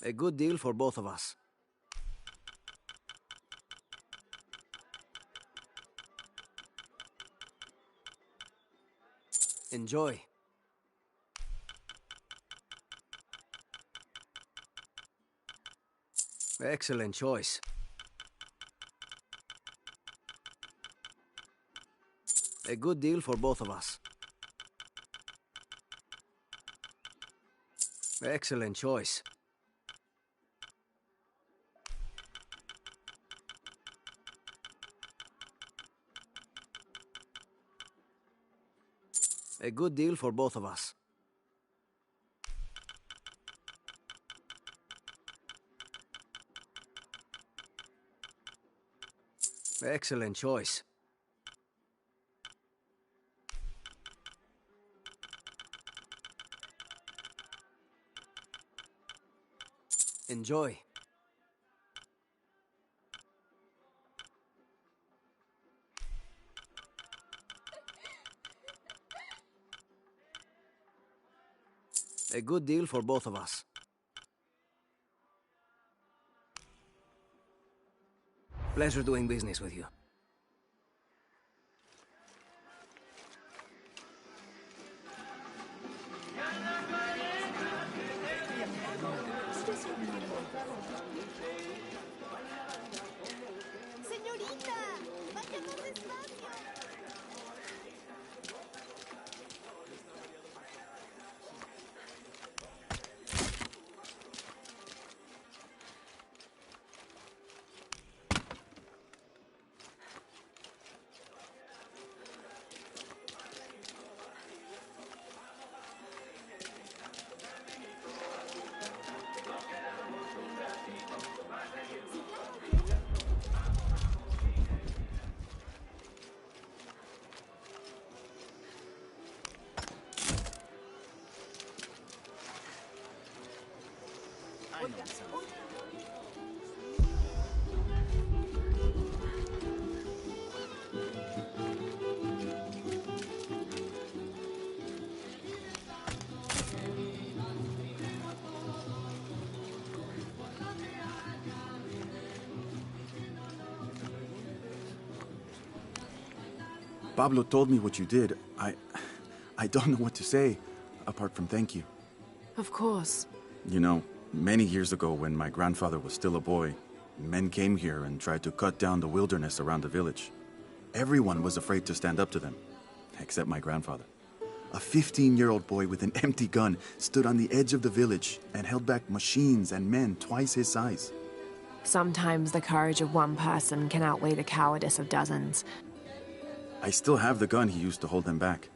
A good deal for both of us. Enjoy. Excellent choice. A good deal for both of us. Excellent choice. A good deal for both of us. Excellent choice. Enjoy. A good deal for both of us. Pleasure doing business with you.
Señorita, vaya más despacio.
Pablo told me what you did. I don't know what to say, apart from thank you.
Of course.
You know, many years ago when my grandfather was still a boy, men came here and tried to cut down the wilderness around the village. Everyone was afraid to stand up to them, except my grandfather. A 15-year-old boy with an empty gun stood on the edge of the village and held back machines and men twice his size.
Sometimes the courage of one person can outweigh the cowardice of dozens.
I still have the gun he used to hold them back.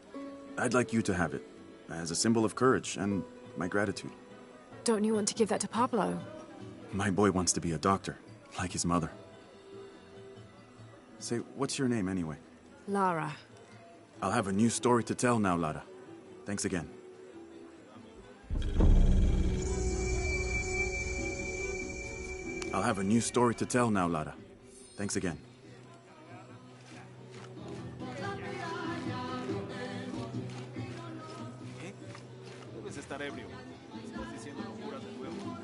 I'd like you to have it, as a symbol of courage and my gratitude.
Don't you want to give that to Pablo?
My boy wants to be a doctor, like his mother. Say, what's your name anyway?
Lara.
I'll have a new story to tell now, Lara. Thanks again. I'll have a new story to tell now, Lara. Thanks again.
Debes estar ebrio. Estás diciendo locuras de nuevo.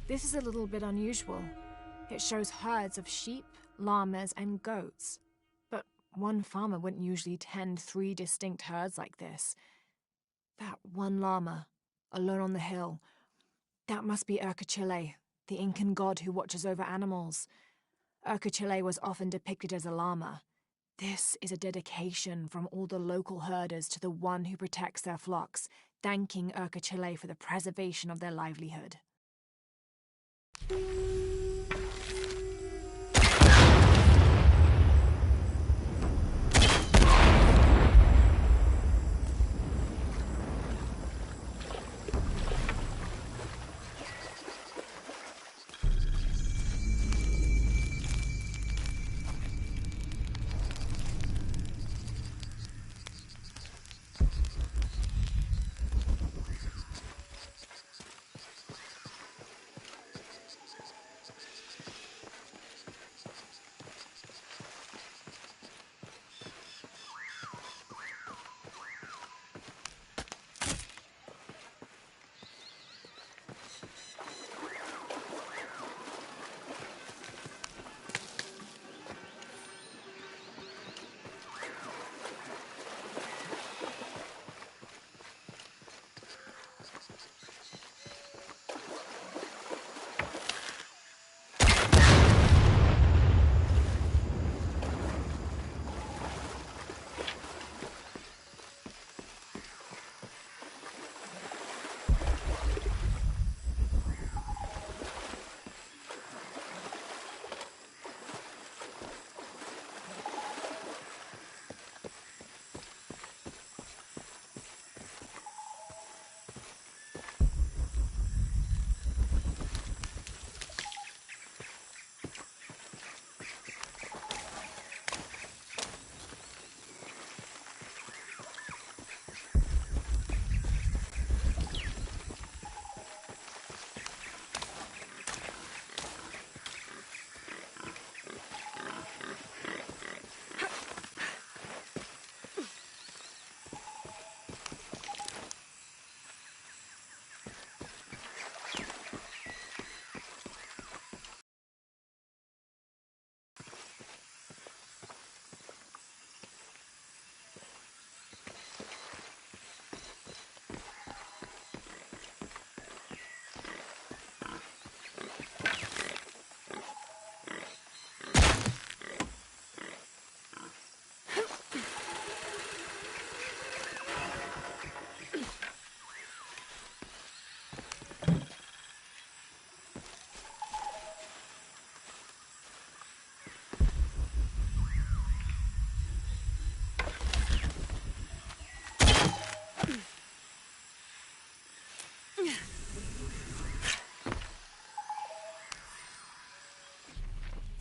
This is a little bit unusual. It shows herds of sheep, llamas, and goats. But one farmer wouldn't usually tend 3 distinct herds like this. That one llama, alone on the hill. That must be Urkachile, the Incan god who watches over animals. Urkachile was often depicted as a llama. This is a dedication from all the local herders to the one who protects their flocks, thanking Urkachile for the preservation of their livelihood.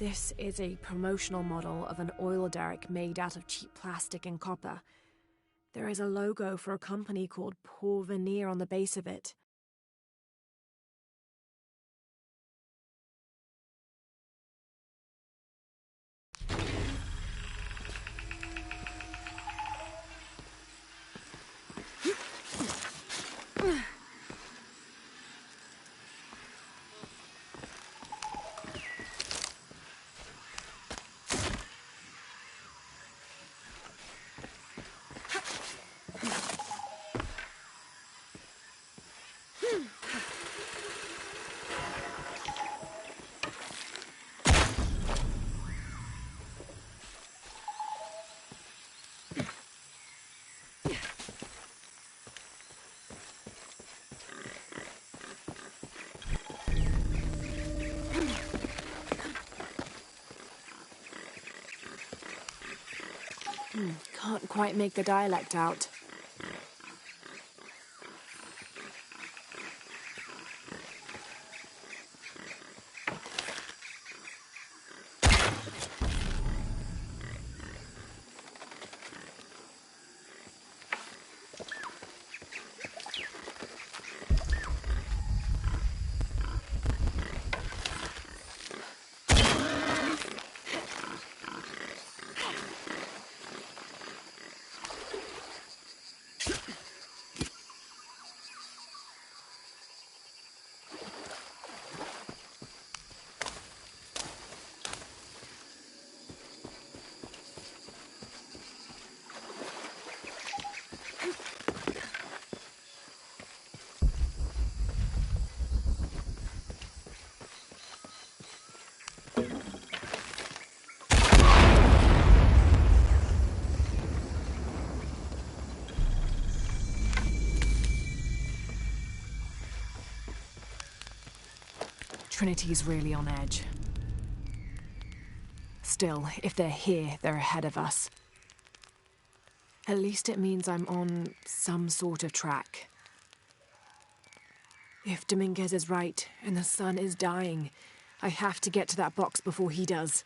This is a promotional model of an oil derrick made out of cheap plastic and copper. There is a logo for a company called Porvenir on the base of it. Can't quite make the dialect out. Trinity's really on edge. Still, if they're here, they're ahead of us. At least it means I'm on some sort of track. If Dominguez is right, and the sun is dying, I have to get to that box before he does.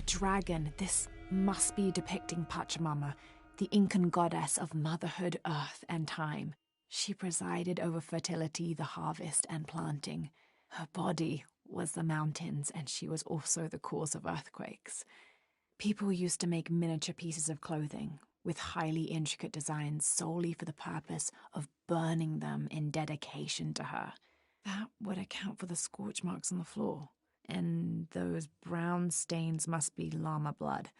Dragon, this must be depicting Pachamama, the Incan goddess of motherhood, earth, and time. She presided over fertility, the harvest, and planting. Her body was the mountains, and she was also the cause of earthquakes. People used to make miniature pieces of clothing with highly intricate designs solely for the purpose of burning them in dedication to her. That would account for the scorch marks on the floor. And those brown stains must be llama blood,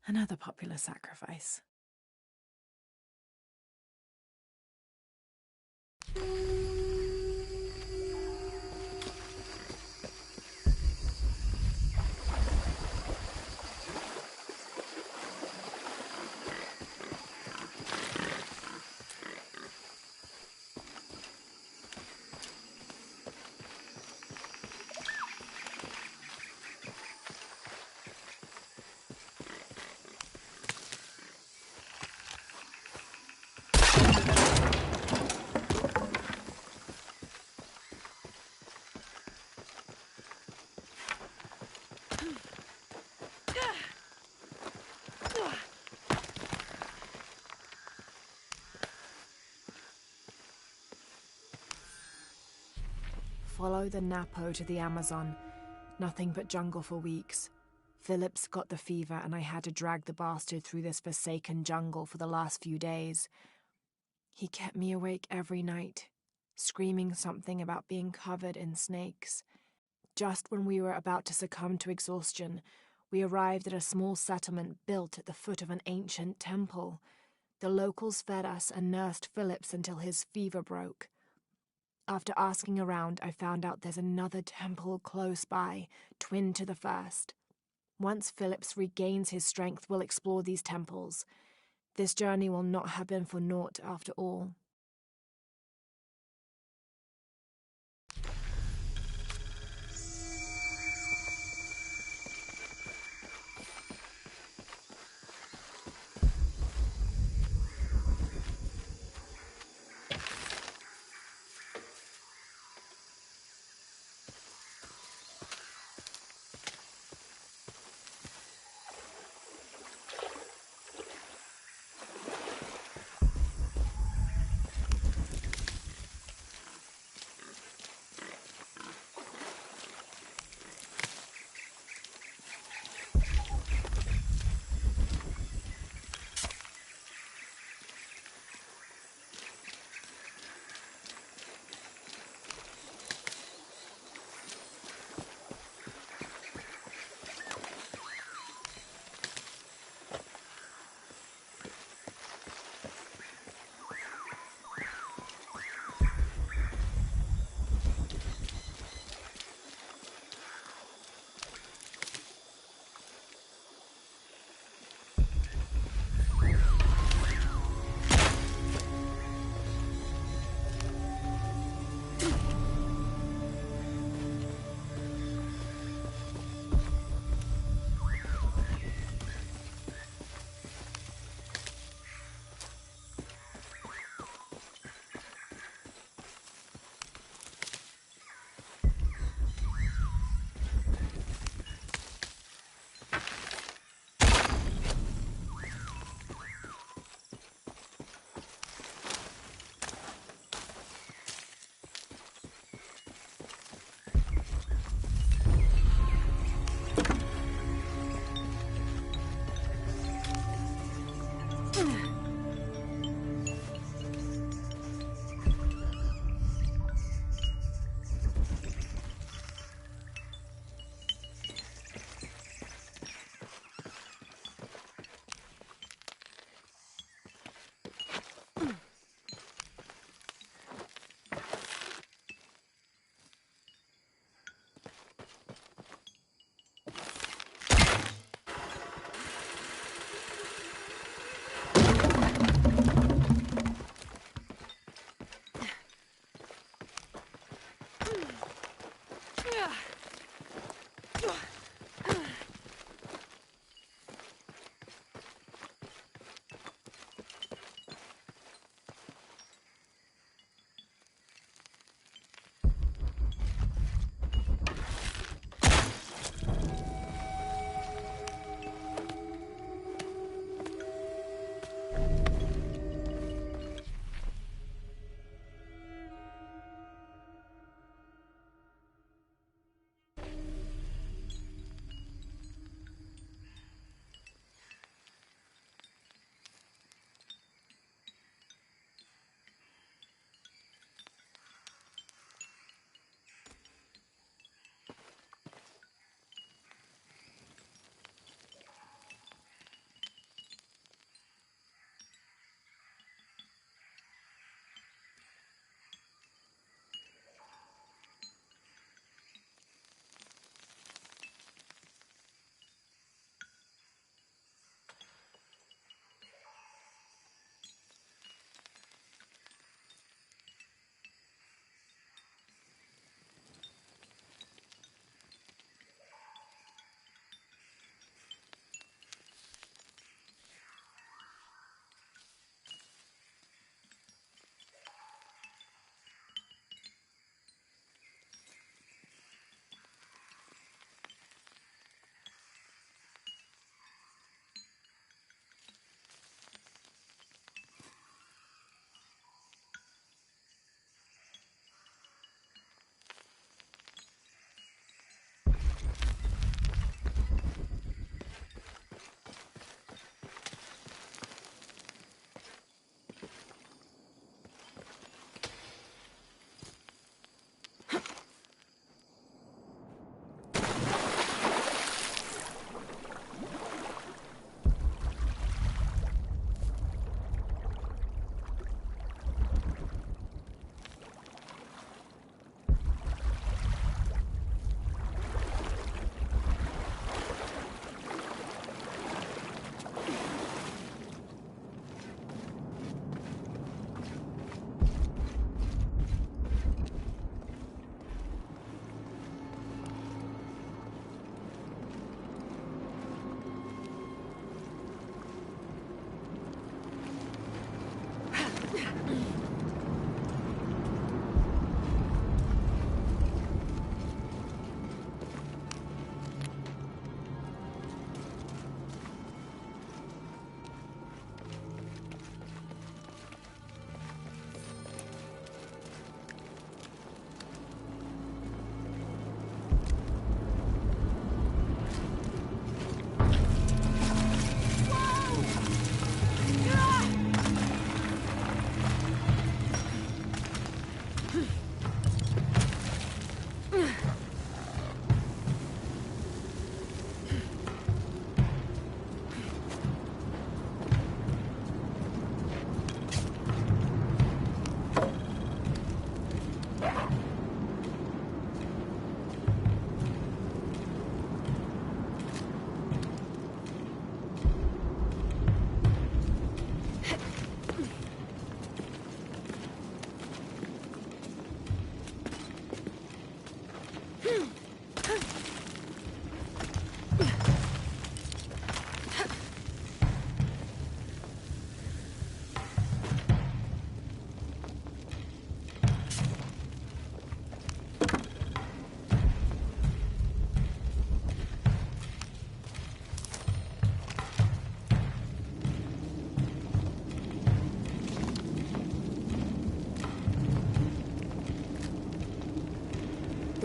another popular sacrifice. Follow the Napo to the Amazon. Nothing but jungle for weeks. Phillips got the fever and I had to drag the bastard through this forsaken jungle for the last few days. He kept me awake every night, screaming something about being covered in snakes. Just when we were about to succumb to exhaustion, we arrived at a small settlement built at the foot of an ancient temple. The locals fed us and nursed Phillips until his fever broke. After asking around, I found out there's another temple close by, twin to the first. Once Phillips regains his strength, we'll explore these temples. This journey will not have been for naught after all.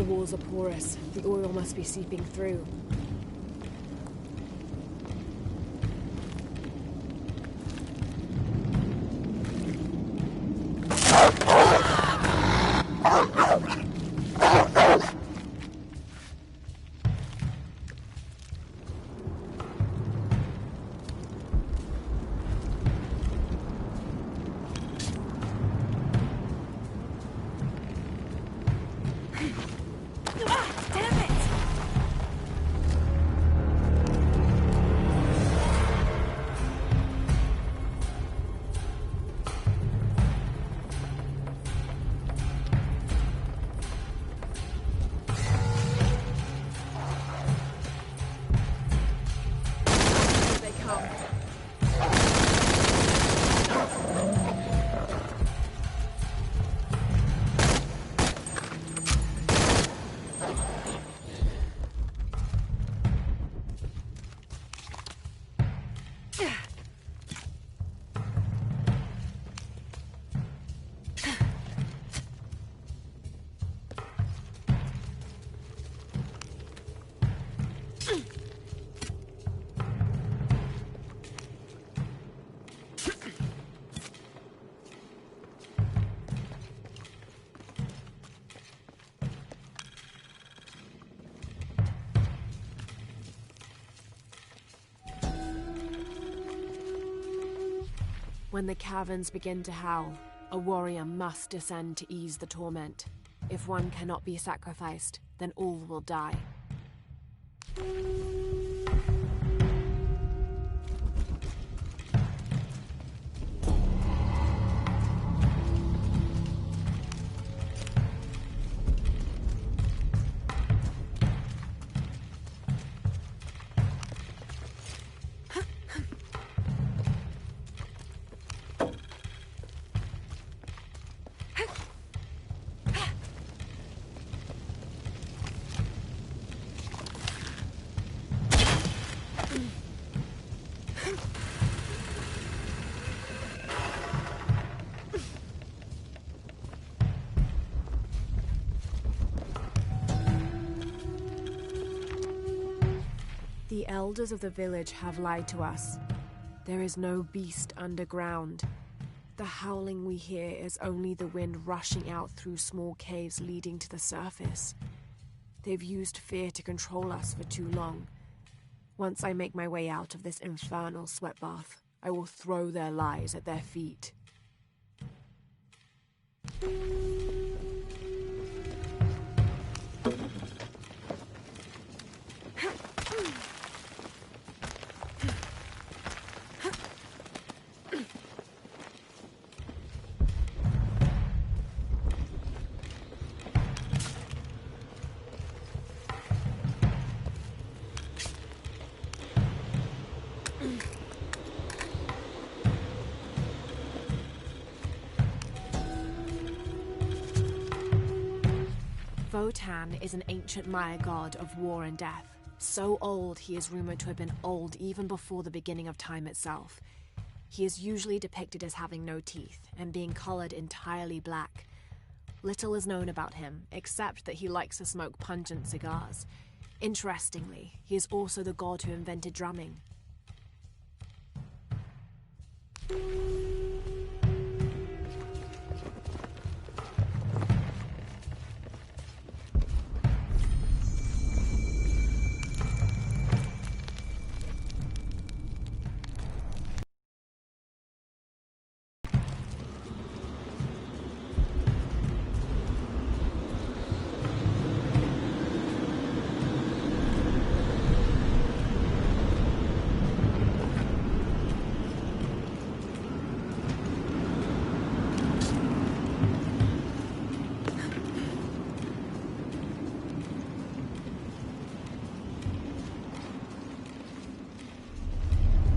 walls are porous. The oil must be seeping through. When the caverns begin to howl, a warrior must descend to ease the torment. If one cannot be sacrificed, then all will die. The elders of the village have lied to us. There is no beast underground. The howling we hear is only the wind rushing out through small caves leading to the surface. They've used fear to control us for too long. Once I make my way out of this infernal sweat bath, I will throw their lies at their feet. Votan is an ancient Maya god of war and death. So old, he is rumored to have been old even before the beginning of time itself. He is usually depicted as having no teeth and being colored entirely black. Little is known about him, except that he likes to smoke pungent cigars. Interestingly, he is also the god who invented drumming.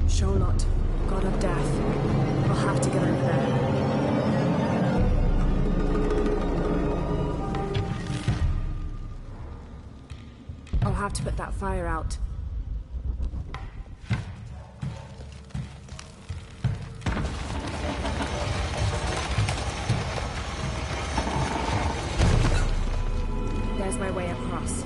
Sholot, god of death. I'll have to get over there. I'll have to put that fire out. There's my my way across.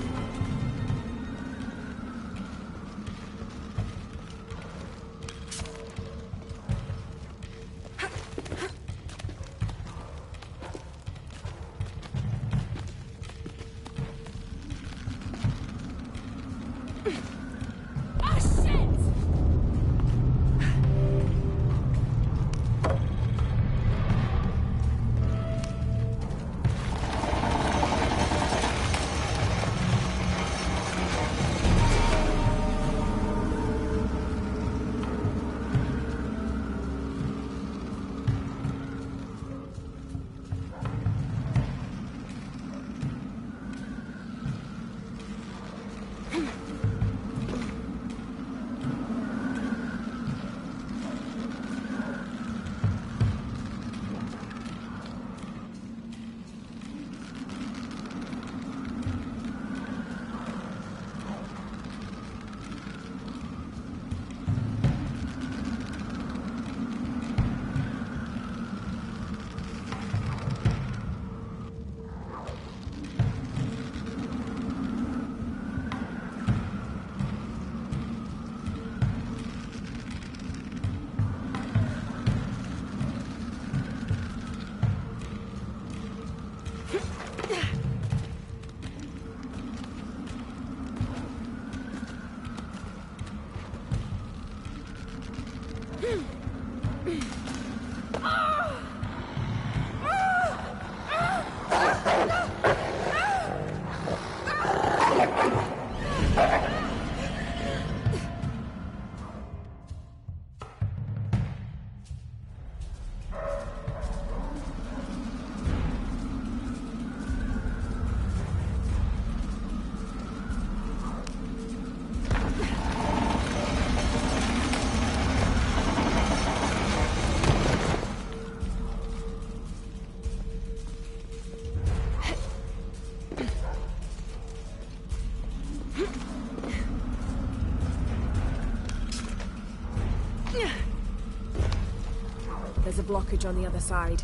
There's a blockage on the other side.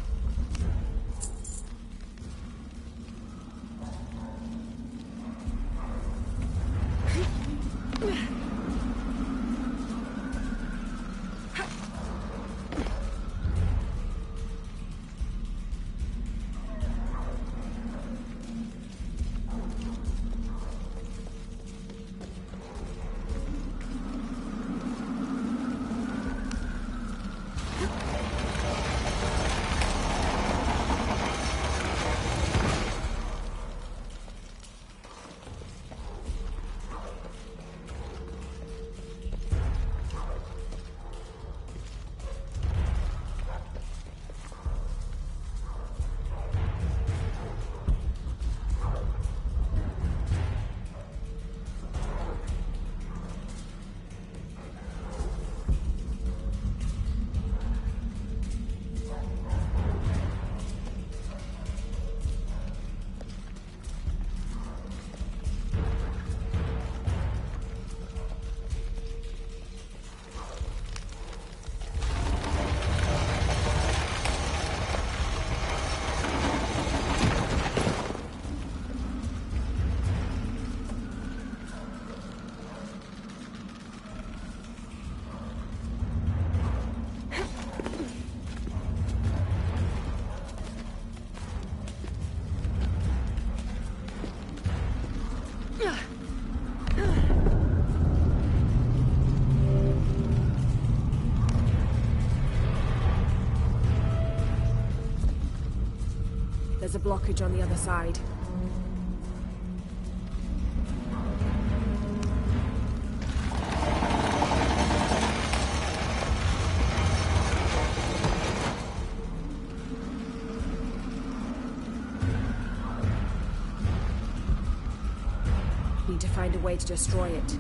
There's a blockage on the other side. Need to find a way to destroy it.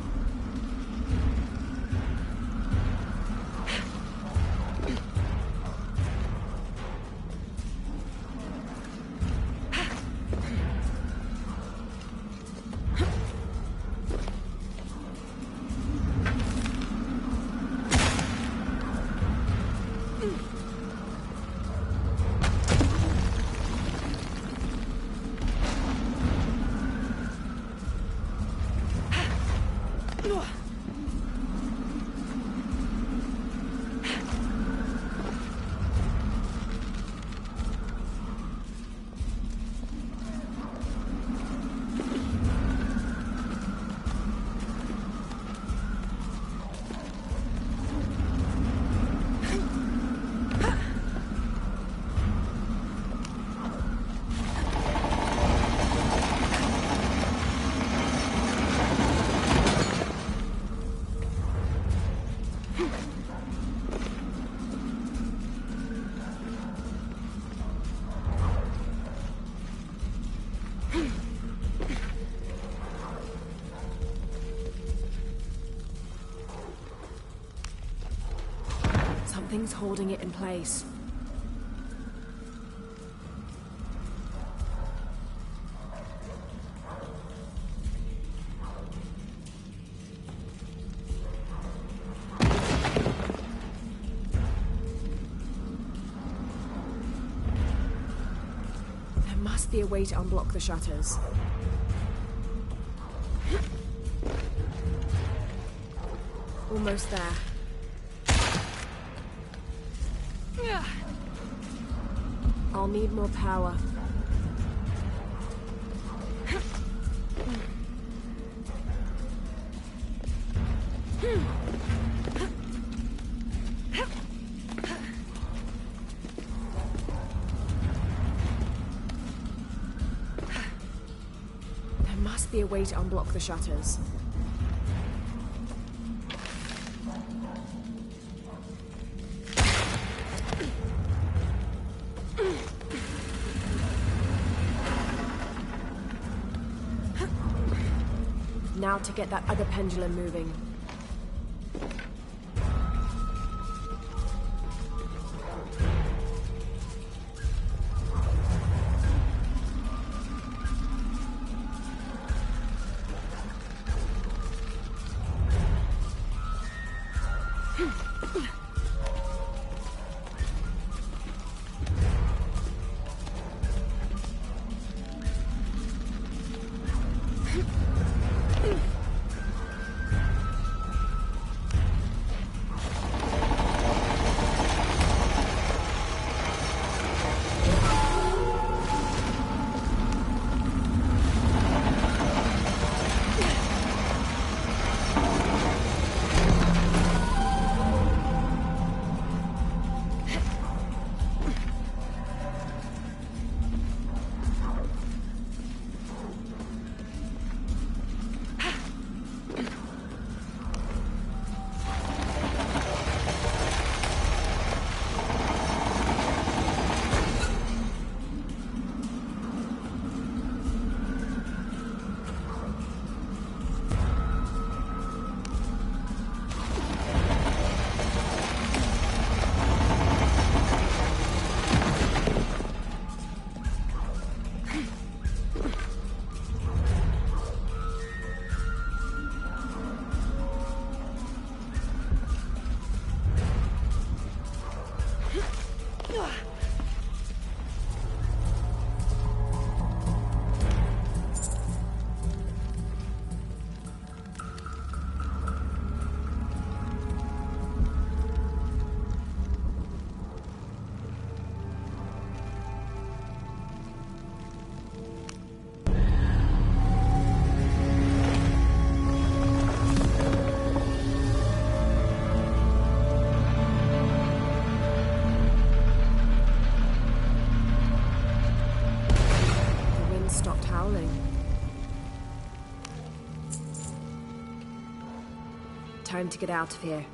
Something's holding it in place. There must be a way to unblock the shutters. Almost there. I'll need more power. There must be a way to unblock the shutters. Now to get that other pendulum moving. Stopped howling. Time to get out of here.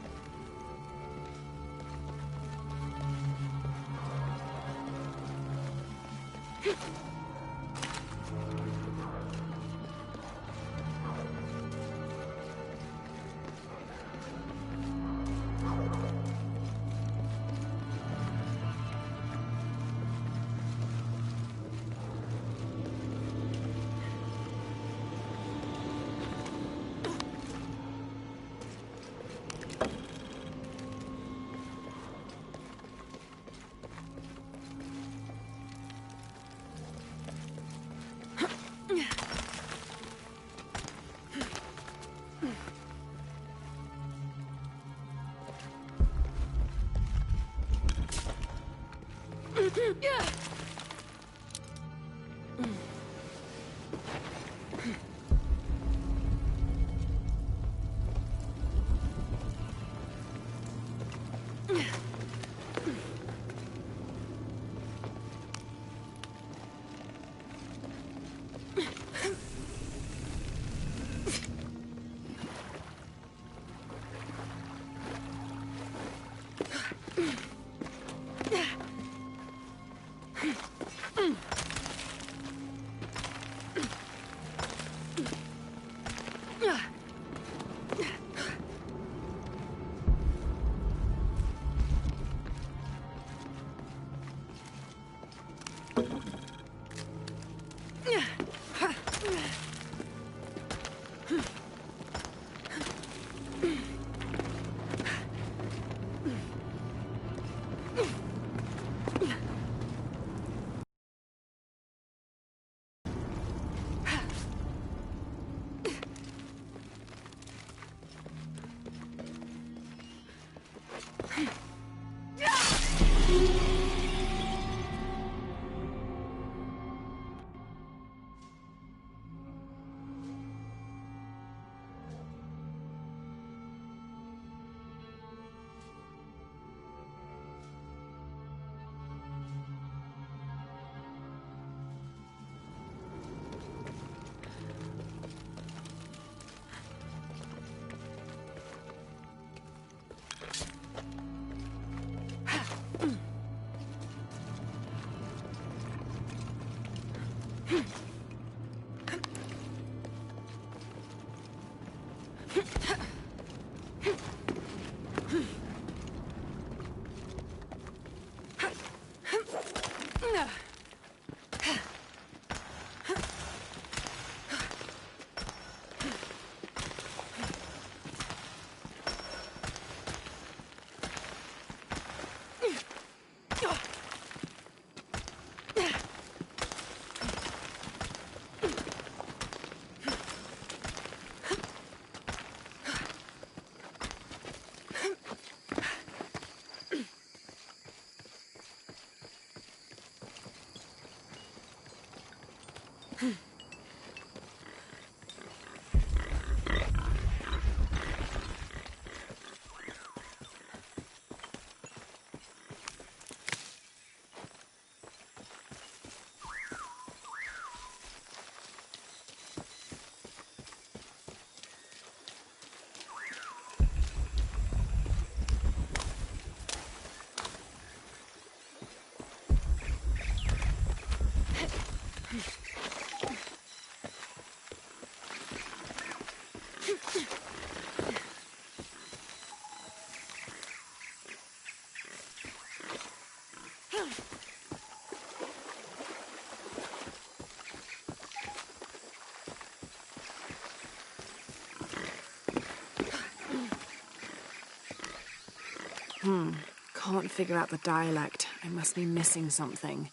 Can't figure out the dialect. I must be missing something.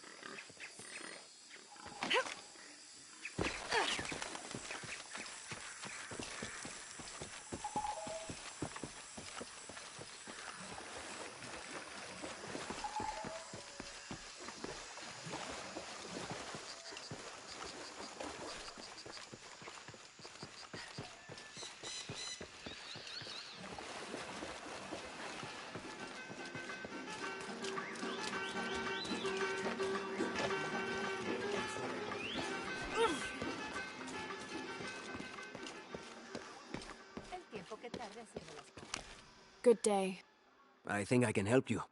Good day.
I think I can help you.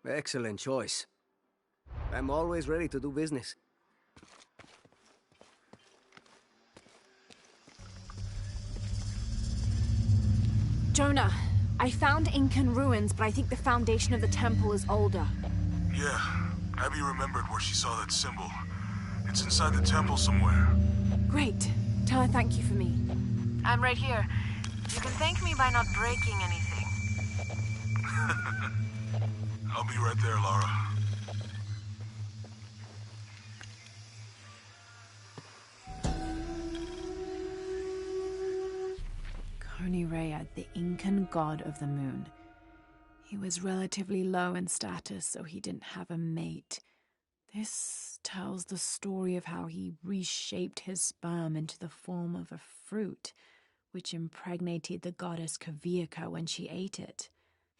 Excellent choice. I'm always ready to do business.
Jonah, I found Incan ruins, but I think the foundation of the temple is older.
Yeah, Abby remembered where she saw that symbol. It's inside the temple somewhere.
Great. Tell her thank you for me.
I'm right here. You can thank me by not breaking anything.
I'll be right there, Lara.
Koni Rea, the Incan god of the moon. He was relatively low in status, so he didn't have a mate. This tells the story of how he reshaped his sperm into the form of a fruit, which impregnated the goddess Kavika when she ate it.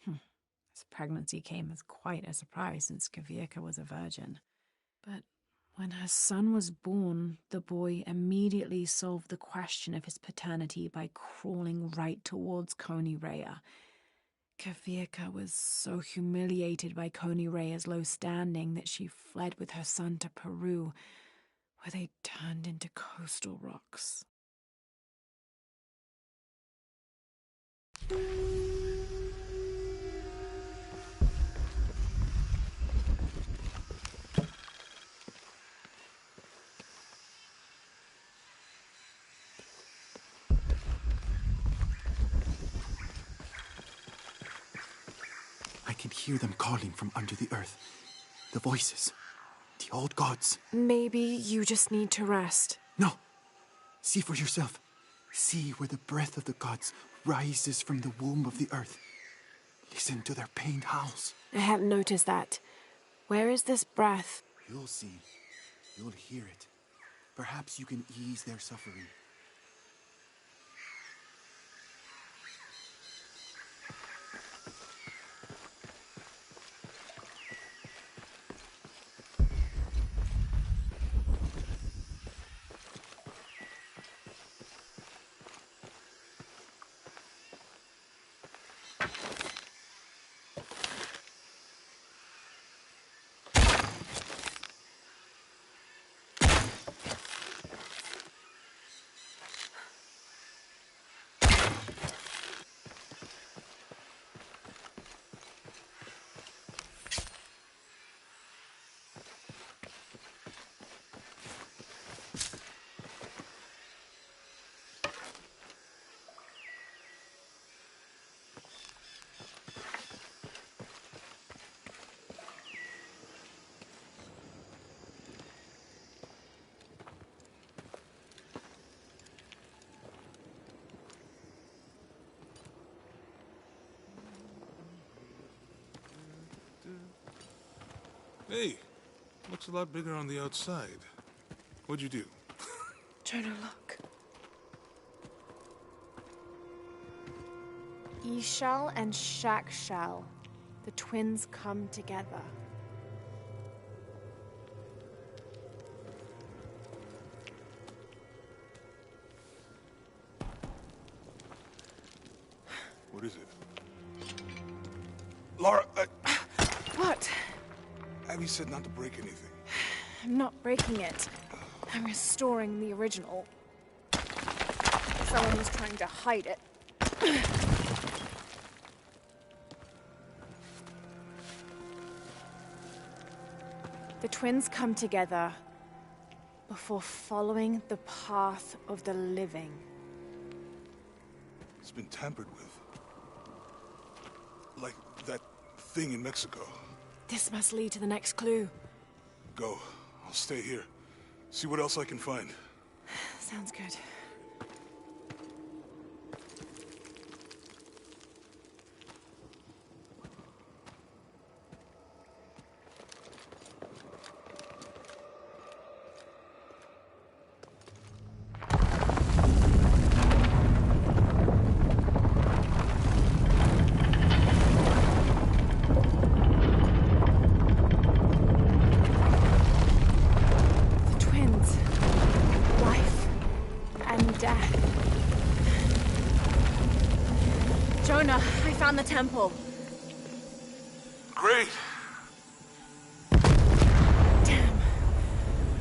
His pregnancy came as quite a surprise since Kavika was a virgin. But when her son was born, the boy immediately solved the question of his paternity by crawling right towards Koni Rea. Kavika was so humiliated by Koni Rea's low standing that she fled with her son to Peru, where they turned into coastal rocks.
I can hear them calling from under the earth. The voices. The old gods.
Maybe you just need to rest.
No. See for yourself. See where the breath of the gods rises from the womb of the earth. Listen to their pained howls.
I hadn't noticed that. Where is this breath?
You'll see. You'll hear it. Perhaps you can ease their suffering.
Hey, looks a lot bigger on the outside. What'd you do?
Jonah, look. Ishal and Shakshal. The twins come together.
What is it? Laura,
What?
Abby said not to break anything.
I'm not breaking it. I'm restoring the original. Someone was trying to hide it. The twins come together before following the path of the living.
It's been tampered with. Like that thing in Mexico.
This must lead to the next clue.
Go. I'll stay here. See what else I can find.
Sounds good. Jonah, I found the temple.
Great!
Damn.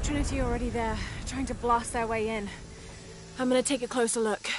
Trinity already there, trying to blast their way in. I'm gonna take a closer look.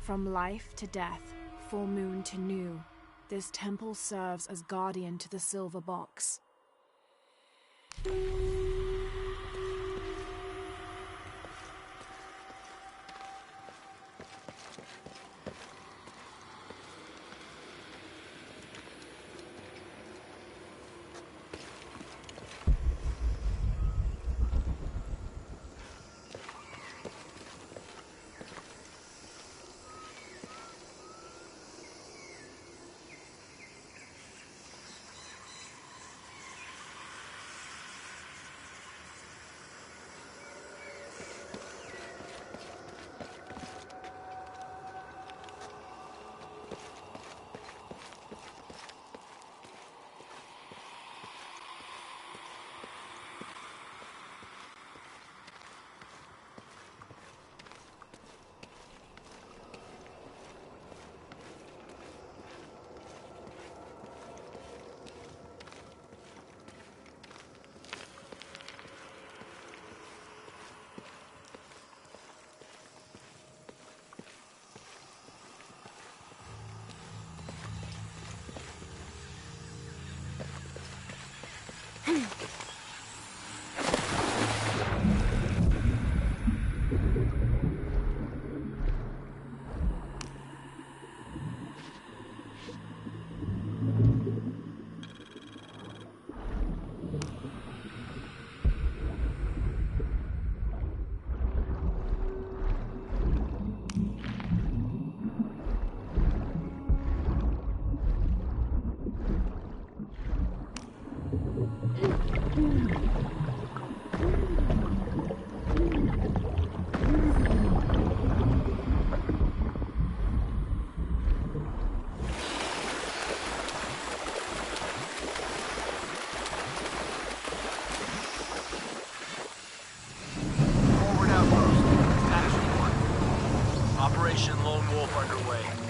From life to death, full moon to new, this temple serves as guardian to the silver box.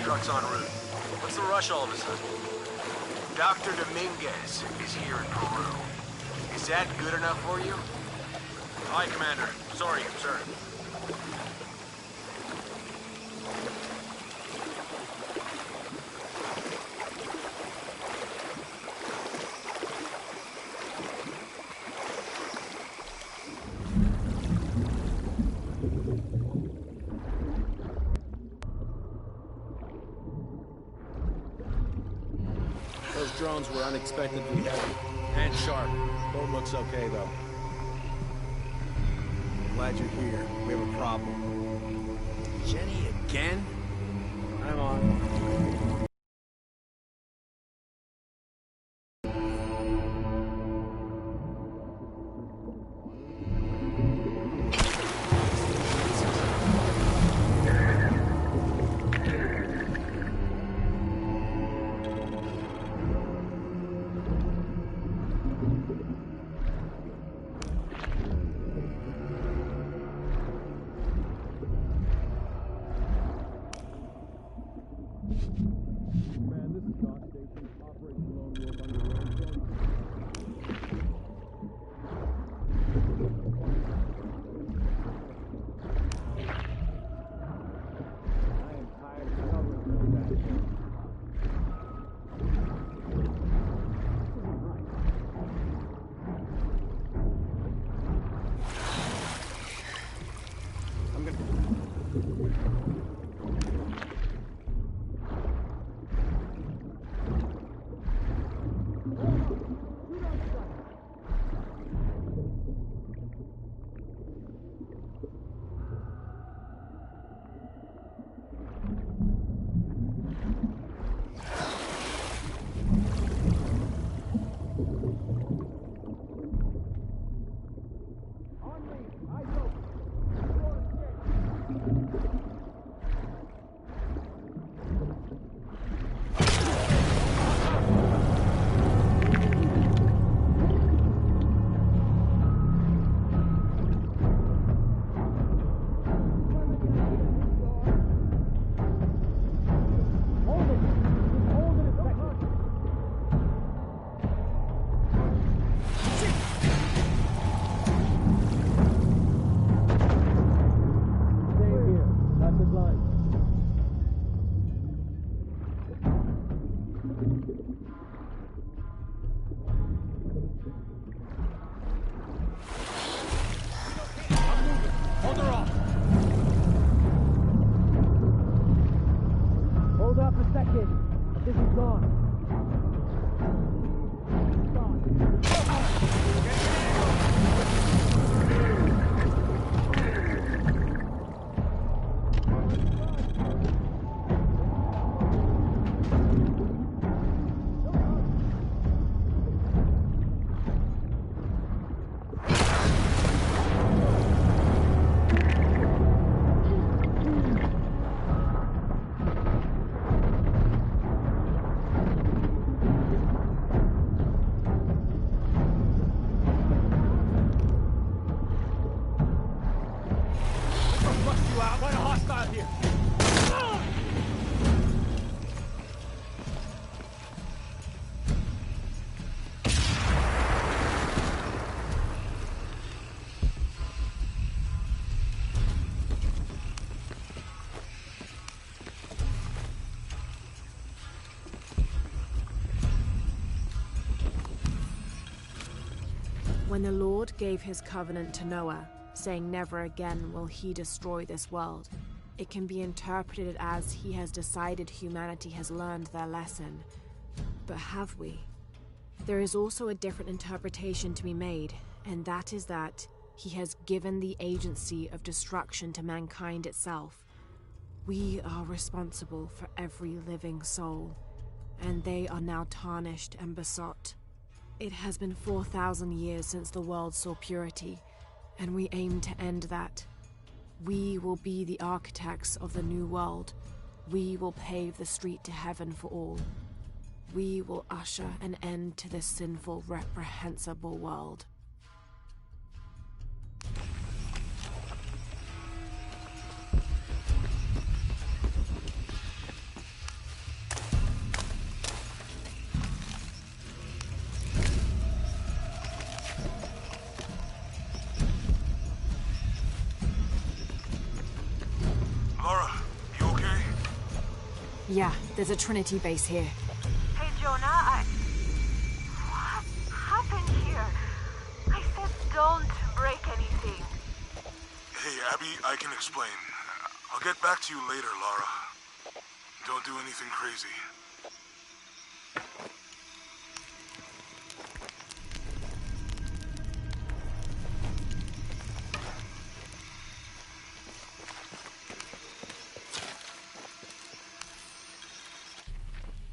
truck's en route. What's the rush all of a sudden? Dr. Dominguez is here in Peru. Is that good enough for you? Aye, Commander. Sorry, sir.
Those drones were unexpectedly heavy and sharp. Boat looks okay, though. I'm glad you're here. We have a problem.
Jenny again?
I'm on.
When the Lord gave his covenant to Noah, saying never again will he destroy this world, it can be interpreted as he has decided humanity has learned their lesson. But have we? There is also a different interpretation to be made, and that is that he has given the agency of destruction to mankind itself. We are responsible for every living soul, and they are now tarnished and besought. It has been 4,000 years since the world saw purity, and we aim to end that. We will be the architects of the new world. We will pave the street to heaven for all. We will usher an end to this sinful, reprehensible world. Yeah, there's a Trinity base here.
Hey, Jonah, What happened here? I said don't break anything.
Hey, Abby, I can explain. I'll get back to you later, Lara. Don't do anything crazy.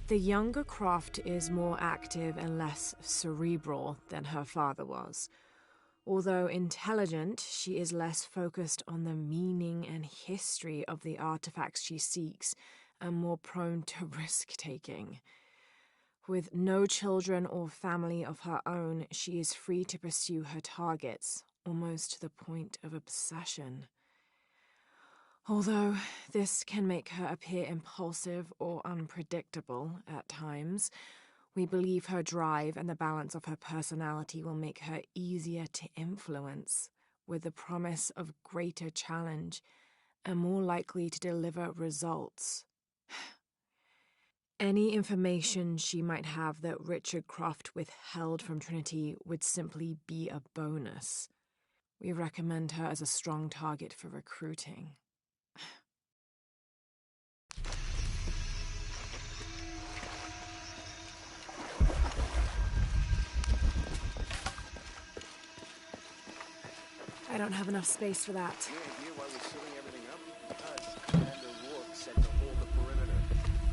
The younger Croft is more active and less cerebral than her father was. Although intelligent, she is less focused on the meaning and history of the artifacts she seeks and more prone to risk-taking. With no children or family of her own, she is free to pursue her targets, almost to the point of obsession. Although this can make her appear impulsive or unpredictable at times, we believe her drive and the balance of her personality will make her easier to influence, with the promise of greater challenge and more likely to deliver results. Any information she might have that Richard Croft withheld from Trinity would simply be a bonus. We recommend her as a strong target for recruiting. I don't have enough space for that.
Any idea why we're sealing everything up? Because Commander Rourke said to hold the perimeter.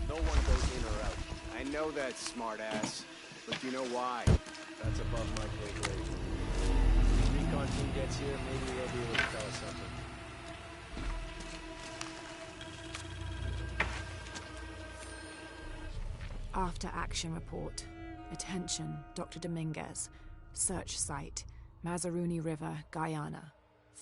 No one goes in or out. I know that, smartass. But do you know why? That's above my pay grade. When the recon team gets here, maybe they'll be able to tell us something.
After action report. Attention, Dr. Dominguez. Search site. Mazaruni River, Guyana,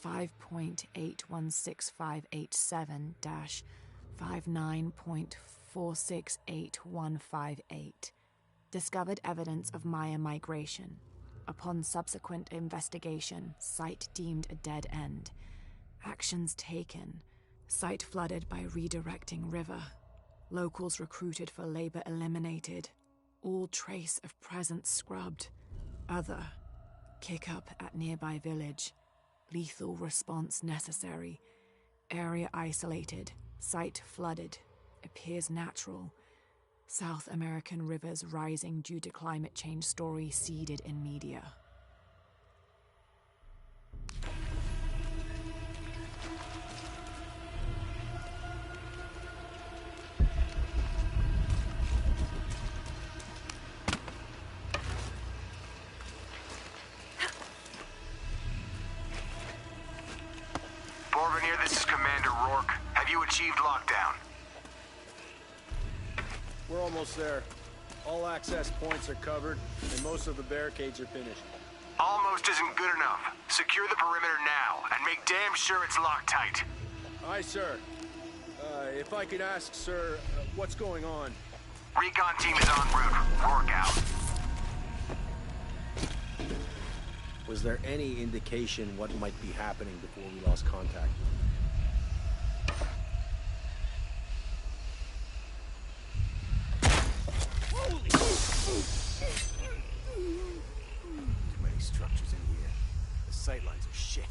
5.16587-59.468158. Discovered evidence of Maya migration. Upon subsequent investigation, site deemed a dead end. Actions taken. Site flooded by redirecting river. Locals recruited for labor eliminated. All trace of presence scrubbed. Other. Kick up at nearby village. Lethal response necessary. Area isolated. Site flooded. Appears natural. South American rivers rising due to climate change story seeded in media.
Borvenier, this is Commander Rourke. Have you achieved lockdown?
We're almost there. All access points are covered, and most of the barricades are finished.
Almost isn't good enough. Secure the perimeter now, and make damn sure it's locked tight.
Aye, sir. If I could ask, sir, what's going on?
Recon team is en route. Rourke out.
Was there any indication what might be happening before we lost contact?
Holy!
Too many structures in here. The sightlines are shit.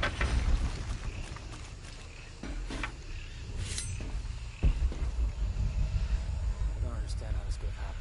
I don't understand how this could have happened.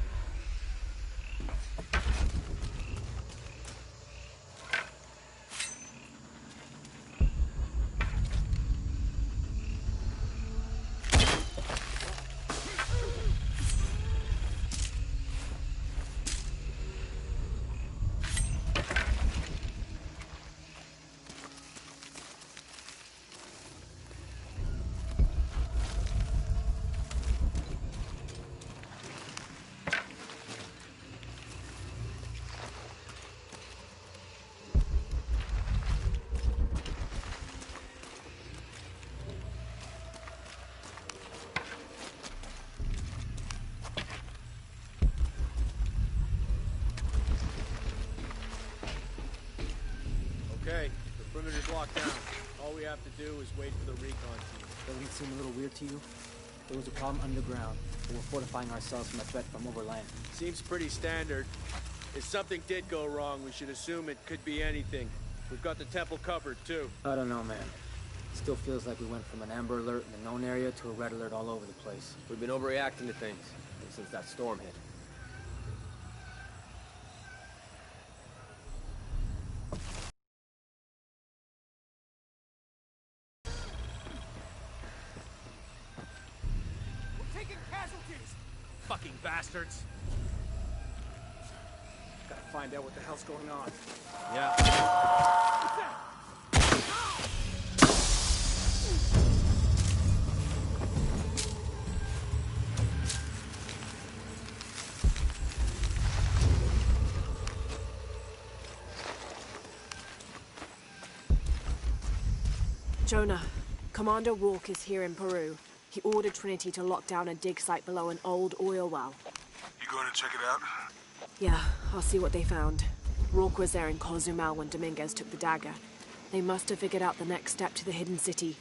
Okay, the perimeter's locked down. All All we have to do is wait for the recon team.
Doesn't it seem a little weird to you? There was a problem underground, but we're fortifying ourselves from a threat from overland.
Seems pretty standard. If something did go wrong, we should assume it could be anything. We've got the temple covered, too.
I don't know, man. It still feels like we went from an amber alert in the known area to a red alert all over the place.
We've been overreacting to things since that storm hit.
We're taking casualties! Fucking bastards!
Gotta find out what the hell's going on.
Yeah.
Jonah, Commander Rourke is here in Peru. He ordered Trinity to lock down a dig site below an old oil well.
You going to check it out?
Yeah, I'll see what they found. Rourke was there in Cozumel when Dominguez took the dagger. They must have figured out the next step to the hidden city.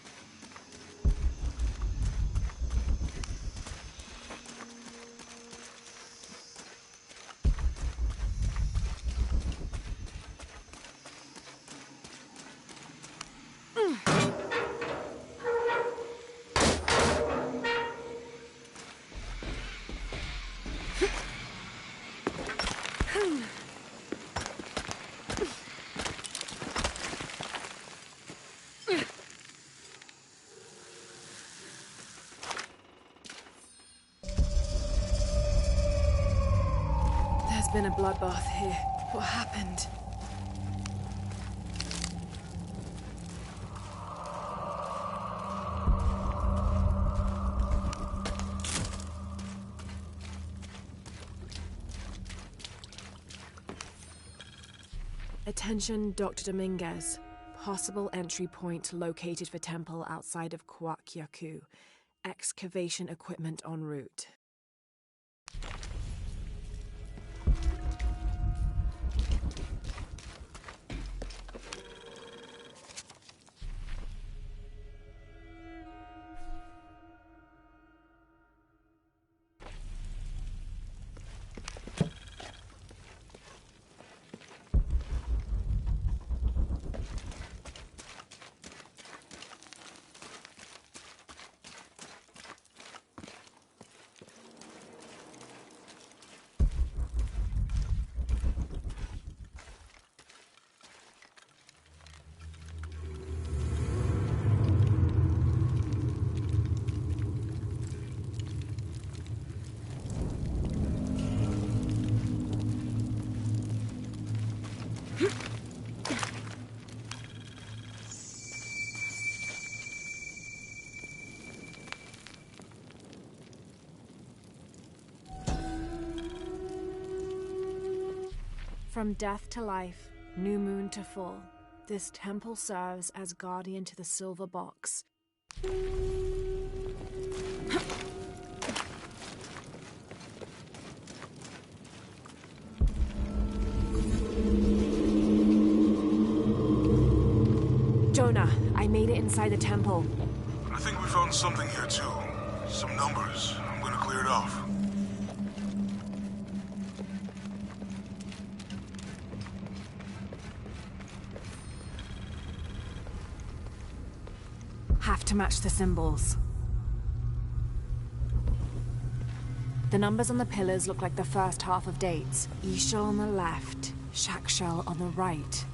There's been a bloodbath here. What happened? Attention, Dr. Dominguez. Possible entry point located for temple outside of Coaquiacu. Excavation equipment en route. From death to life, new moon to full, this temple serves as guardian to the silver box. Jonah, I made it inside the temple.
I think we found something here too. Some numbers. I'm gonna clear it off.
Have to match the symbols. The numbers on the pillars look like the first half of dates. Ishal on the left, Shakshal on the right.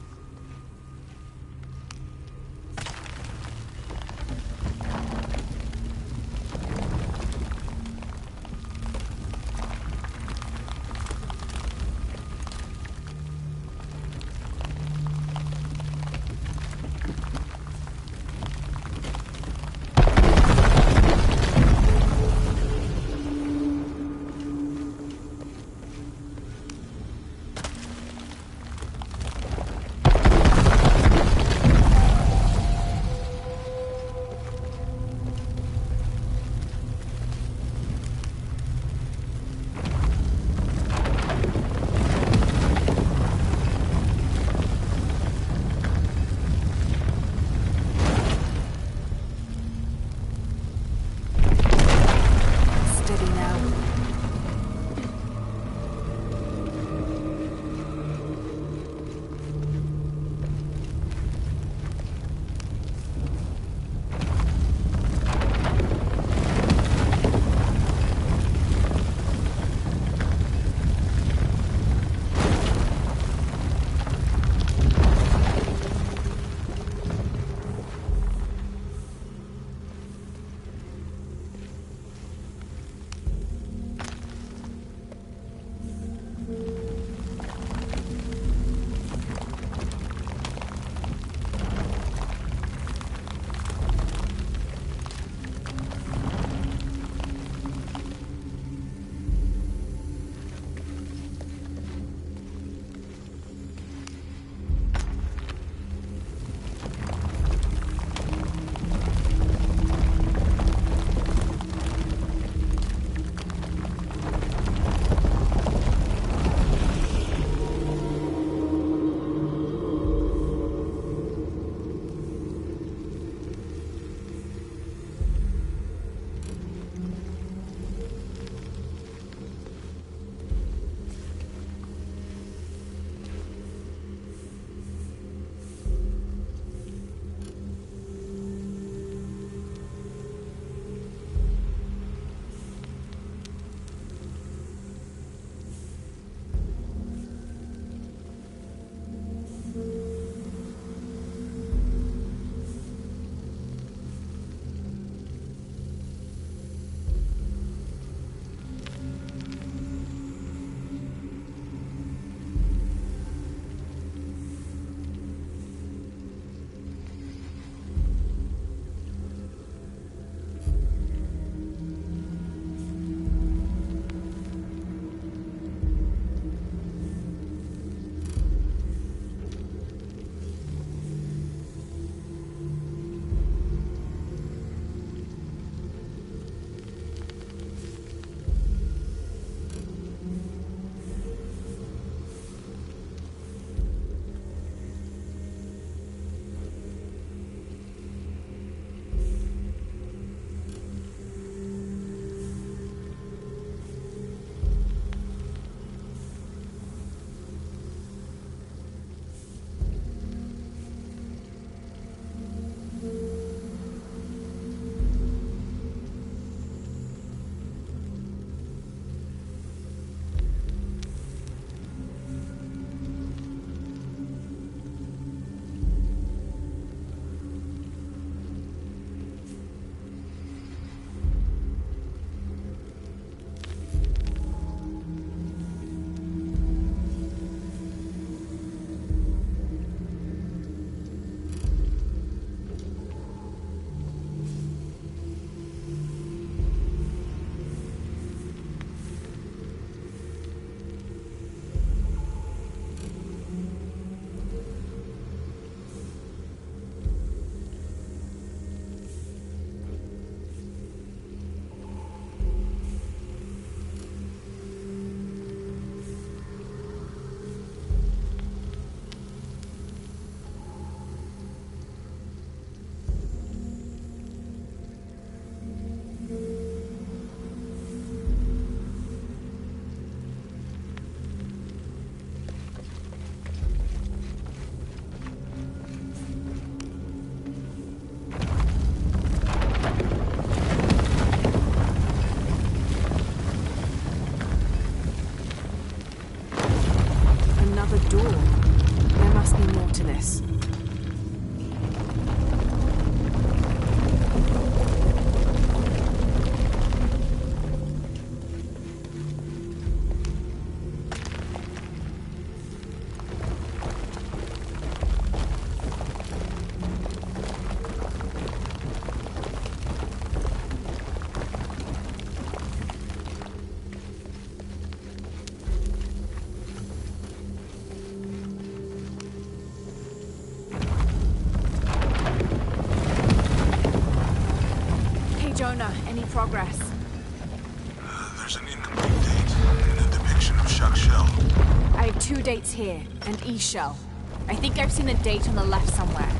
Cool. There must be more to this. Jonah, any progress?
There's an incomplete date and a depiction of Jacques Shell.
I have 2 dates here, and E-Shell. I think I've seen a date on the left somewhere.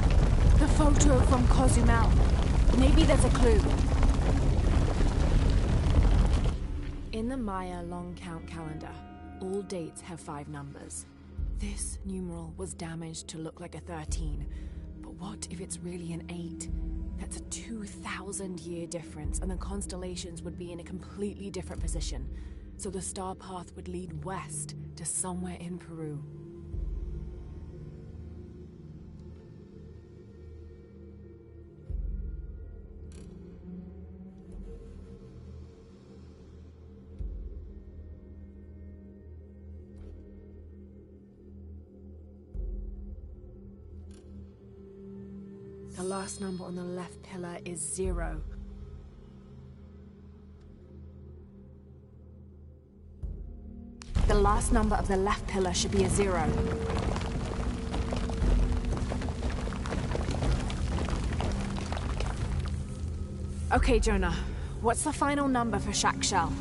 The photo from Cozumel. Maybe there's a clue. In the Maya long count calendar, all dates have 5 numbers. This numeral was damaged to look like a 13. But what if it's really an 8? That's a 2,000-year difference, and the constellations would be in a completely different position. So the star path would lead west to somewhere in Peru. The last number on the left pillar is 0. The last number of the left pillar should be a 0. Okay, Jonah. What's the final number for Jacques Shell?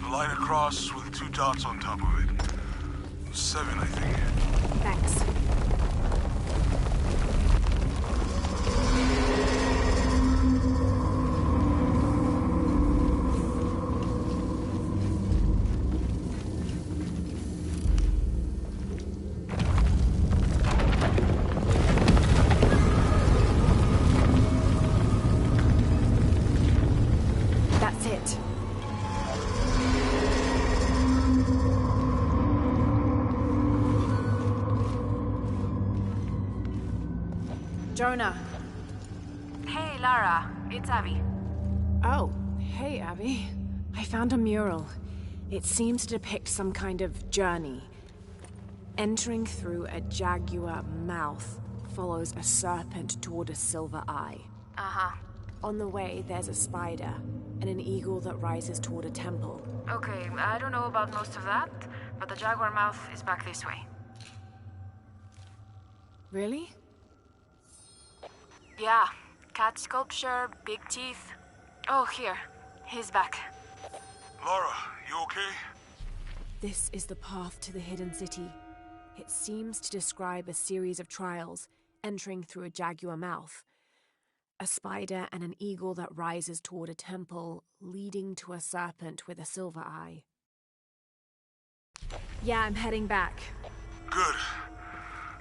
A line across with 2 dots on top of it. 7, I think.
Thanks. That's it. Jonah.
Hey, Lara. It's Abby.
Oh, hey, Abby. I found a mural. It seems to depict some kind of journey. Entering through a jaguar mouth follows a serpent toward a silver eye.
Uh-huh.
On the way, there's a spider and an eagle that rises toward a temple.
Okay, I don't know about most of that, but the jaguar mouth is back this way.
Really?
Yeah. Cat sculpture, big teeth. Oh, here. He's back.
Laura, you okay?
This is the path to the hidden city. It seems to describe a series of trials, entering through a jaguar mouth. A spider and an eagle that rises toward a temple, leading to a serpent with a silver eye. Yeah, I'm heading back.
Good.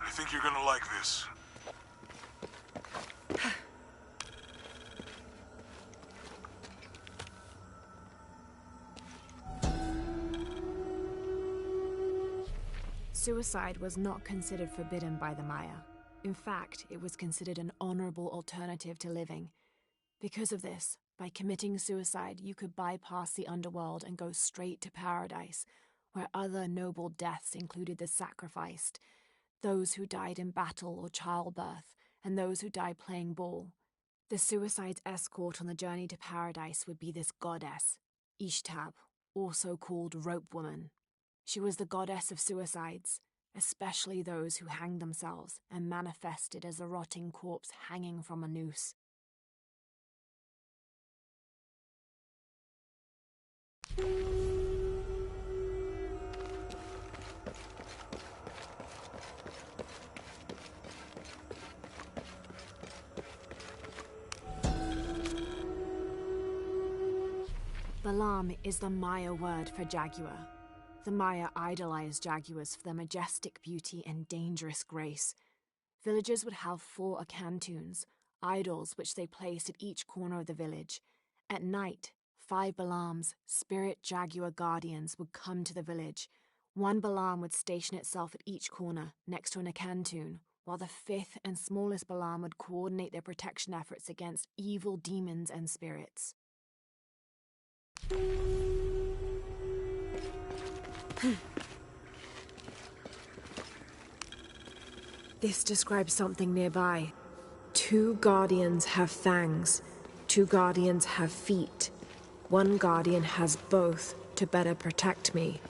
I think you're gonna like this.
Suicide was not considered forbidden by the Maya. In fact, it was considered an honorable alternative to living. Because of this, by committing suicide, you could bypass the underworld and go straight to paradise, where other noble deaths included the sacrificed, those who died in battle or childbirth, and those who died playing ball. The suicide's escort on the journey to paradise would be this goddess, Ishtab, also called Rope Woman. She was the goddess of suicides, especially those who hanged themselves and manifested as a rotting corpse hanging from a noose. Balam is the Maya word for jaguar. The Maya idolized jaguars for their majestic beauty and dangerous grace. Villagers would have 4 akantuns, idols which they placed at each corner of the village. At night, 5 Balams, spirit jaguar guardians, would come to the village. One Balam would station itself at each corner, next to an Akantoon, while the fifth and smallest Balam would coordinate their protection efforts against evil demons and spirits. This describes something nearby. 2 guardians have fangs. 2 guardians have feet. 1 guardian has both to better protect me.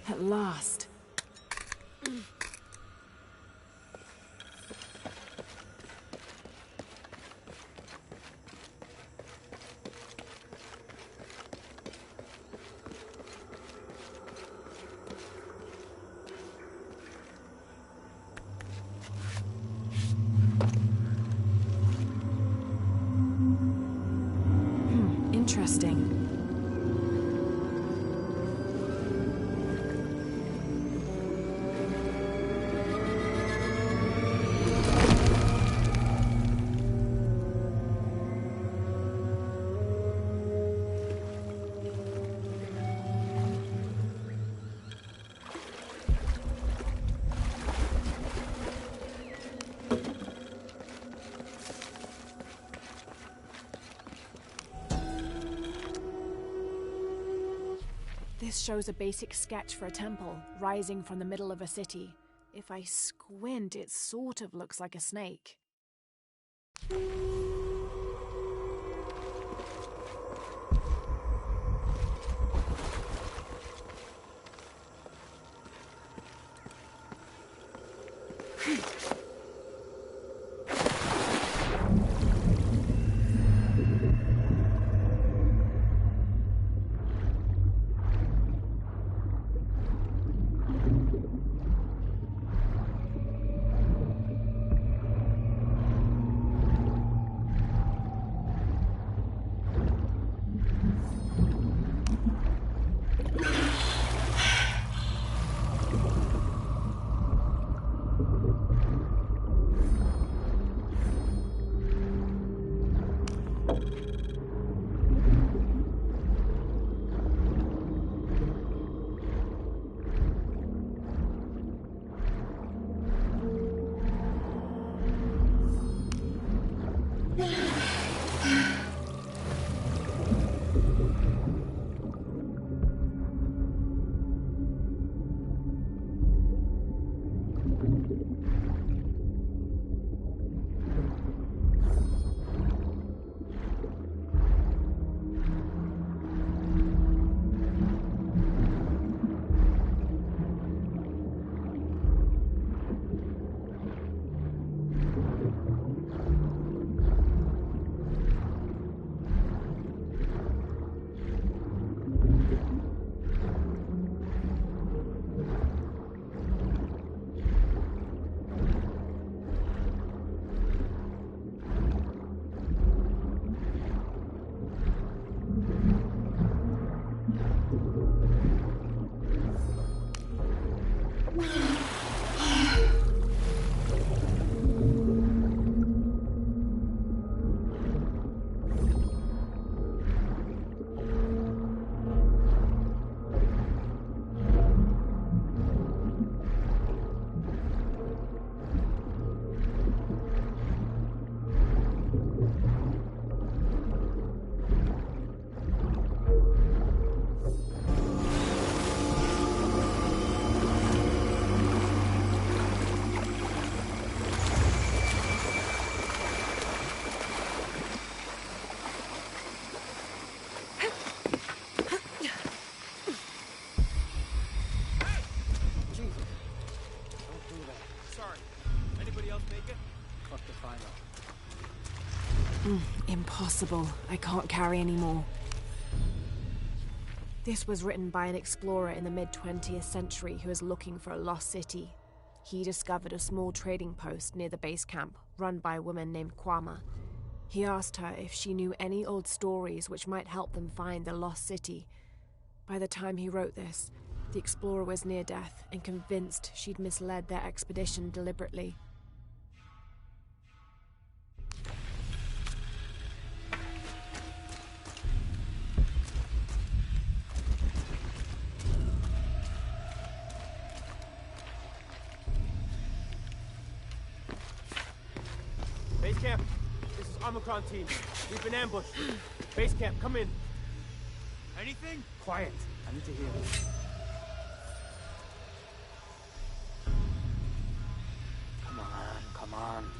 At last. Interesting. This shows a basic sketch for a temple, rising from the middle of a city. If I squint, it sort of looks like a snake. Impossible. I can't carry anymore. This was written by an explorer in the mid-20th century who was looking for a lost city. He discovered a small trading post near the base camp, run by a woman named Kwama. He asked her if she knew any old stories which might help them find the lost city. By the time he wrote this, the explorer was near death and convinced she'd misled their expedition deliberately.
Omicron team. We've been ambushed. Base camp, come in.
Anything?
Quiet. I need to hear this. Come on, come on.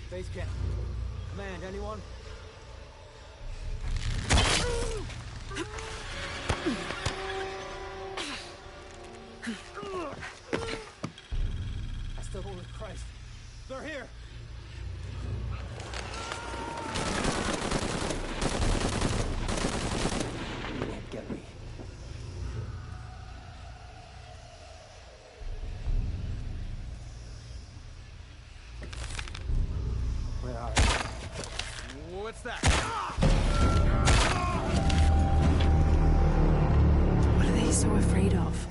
Base camp. Command, anyone? I still go with Christ. They're here! You can't get me. Where are you?
What's that?
What are they so afraid of?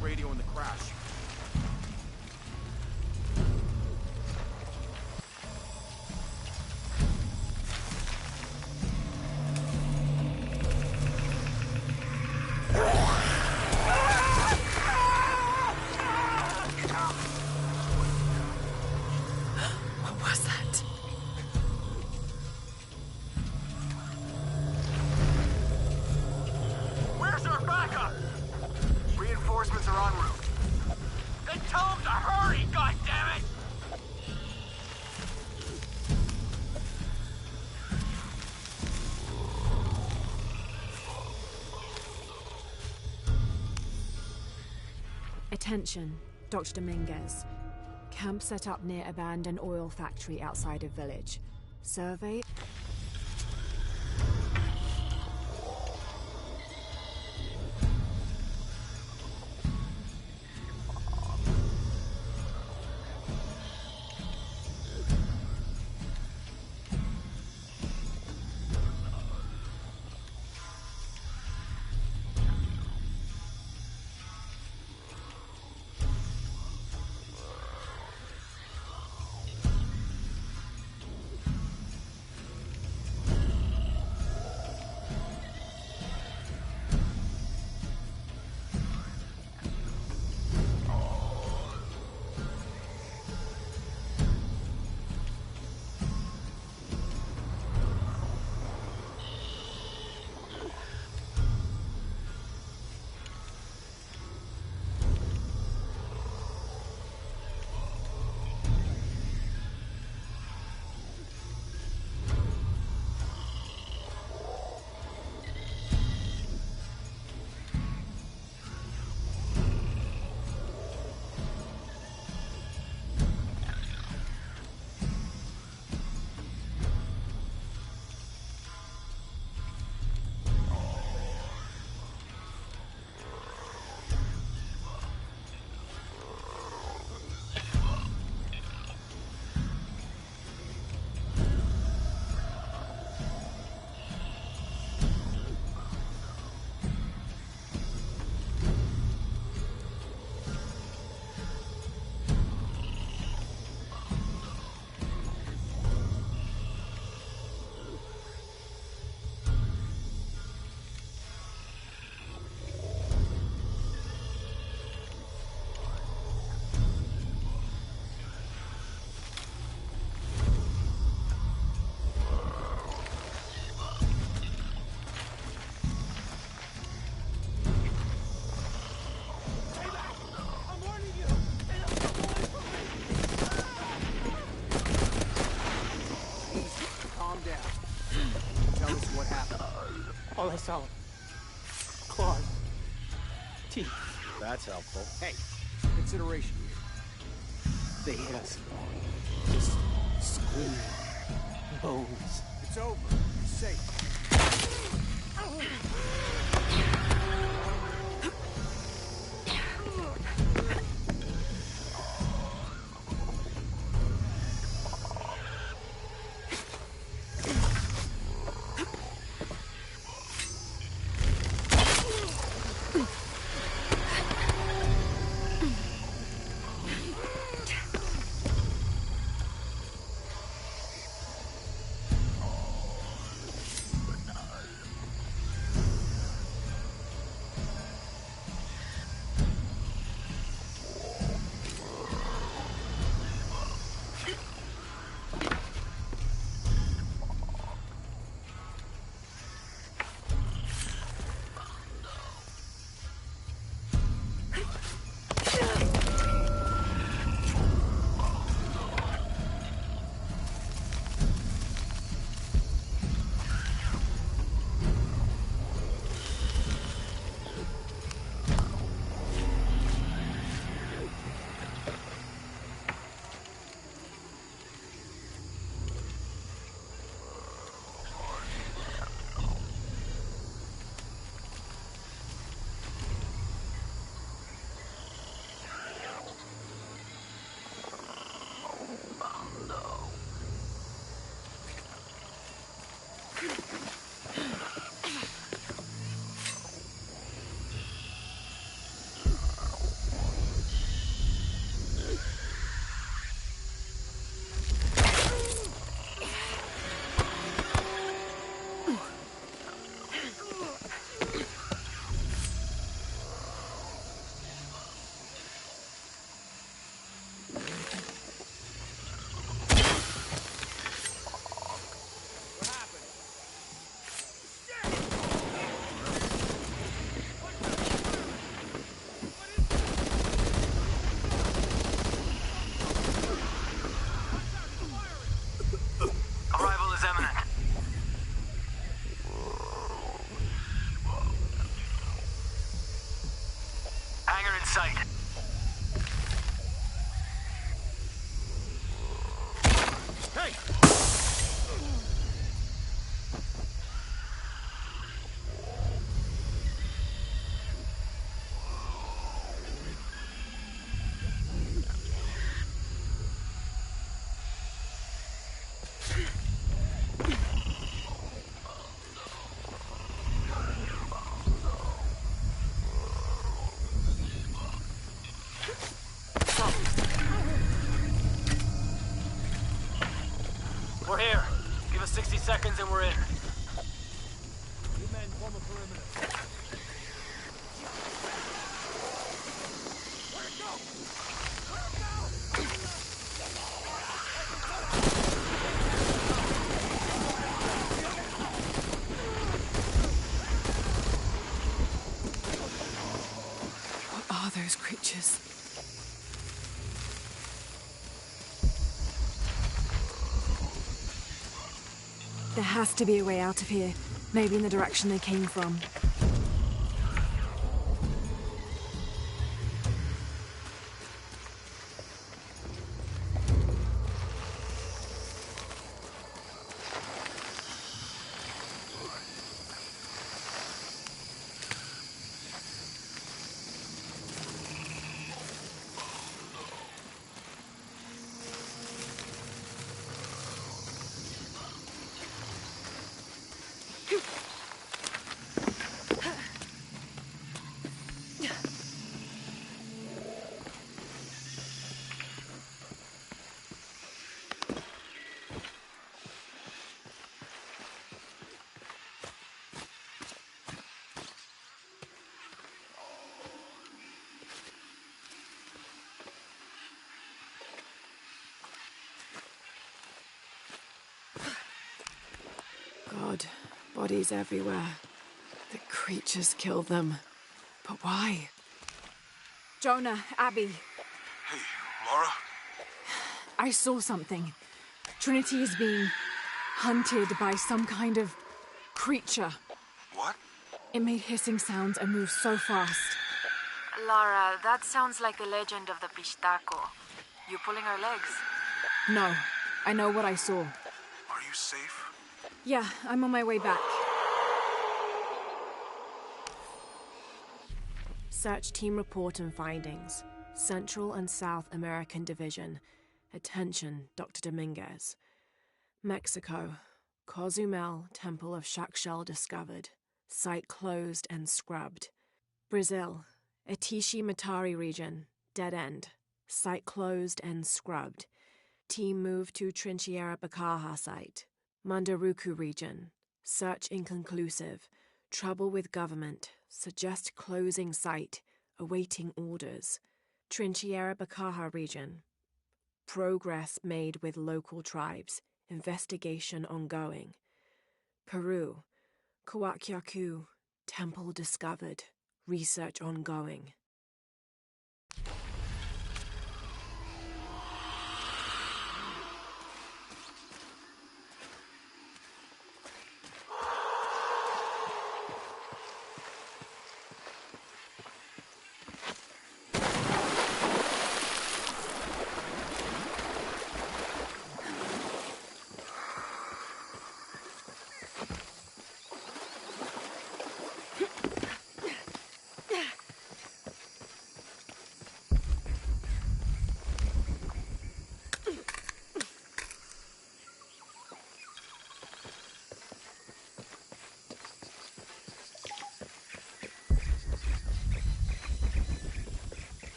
Radio in the crash.
What was that?
Where's our backup? Reinforcements are en route. Then tell them to hurry, goddammit!
Attention, Dr. Dominguez. Camp set up near abandoned oil factory outside of village. Survey...
All I saw. Claws. Teeth.
That's helpful.
Hey, consideration here. They hit us. Just squeeze. Bones.
It's over. You're safe.
sight.
Hey!
We're here. Give us 60 seconds and we're in.
You men form a perimeter. Where'd it go? Where'd
What are those creatures? There has to be a way out of here. Maybe in the direction they came from. God, bodies everywhere. The creatures killed them. But why? Jonah, Abby.
Hey, Laura?
I saw something. Trinity is being hunted by some kind of creature.
What?
It made hissing sounds and moved so fast.
Lara, that sounds like the legend of the Pistaco. You pulling her legs?
No, I know what I saw.
Are you safe?
Yeah, I'm on my way back. Search team report and findings. Central and South American Division. Attention, Dr. Dominguez. Mexico. Cozumel, Temple of Shakshal discovered. Site closed and scrubbed. Brazil. Atishi Matari region. Dead end. Site closed and scrubbed. Team moved to Trinchera Bacaja site. Mandaruku region. Search inconclusive. Trouble with government. Suggest closing site. Awaiting orders. Trinchera Bacaja region. Progress made with local tribes. Investigation ongoing. Peru. Coaquiacu. Temple discovered. Research ongoing.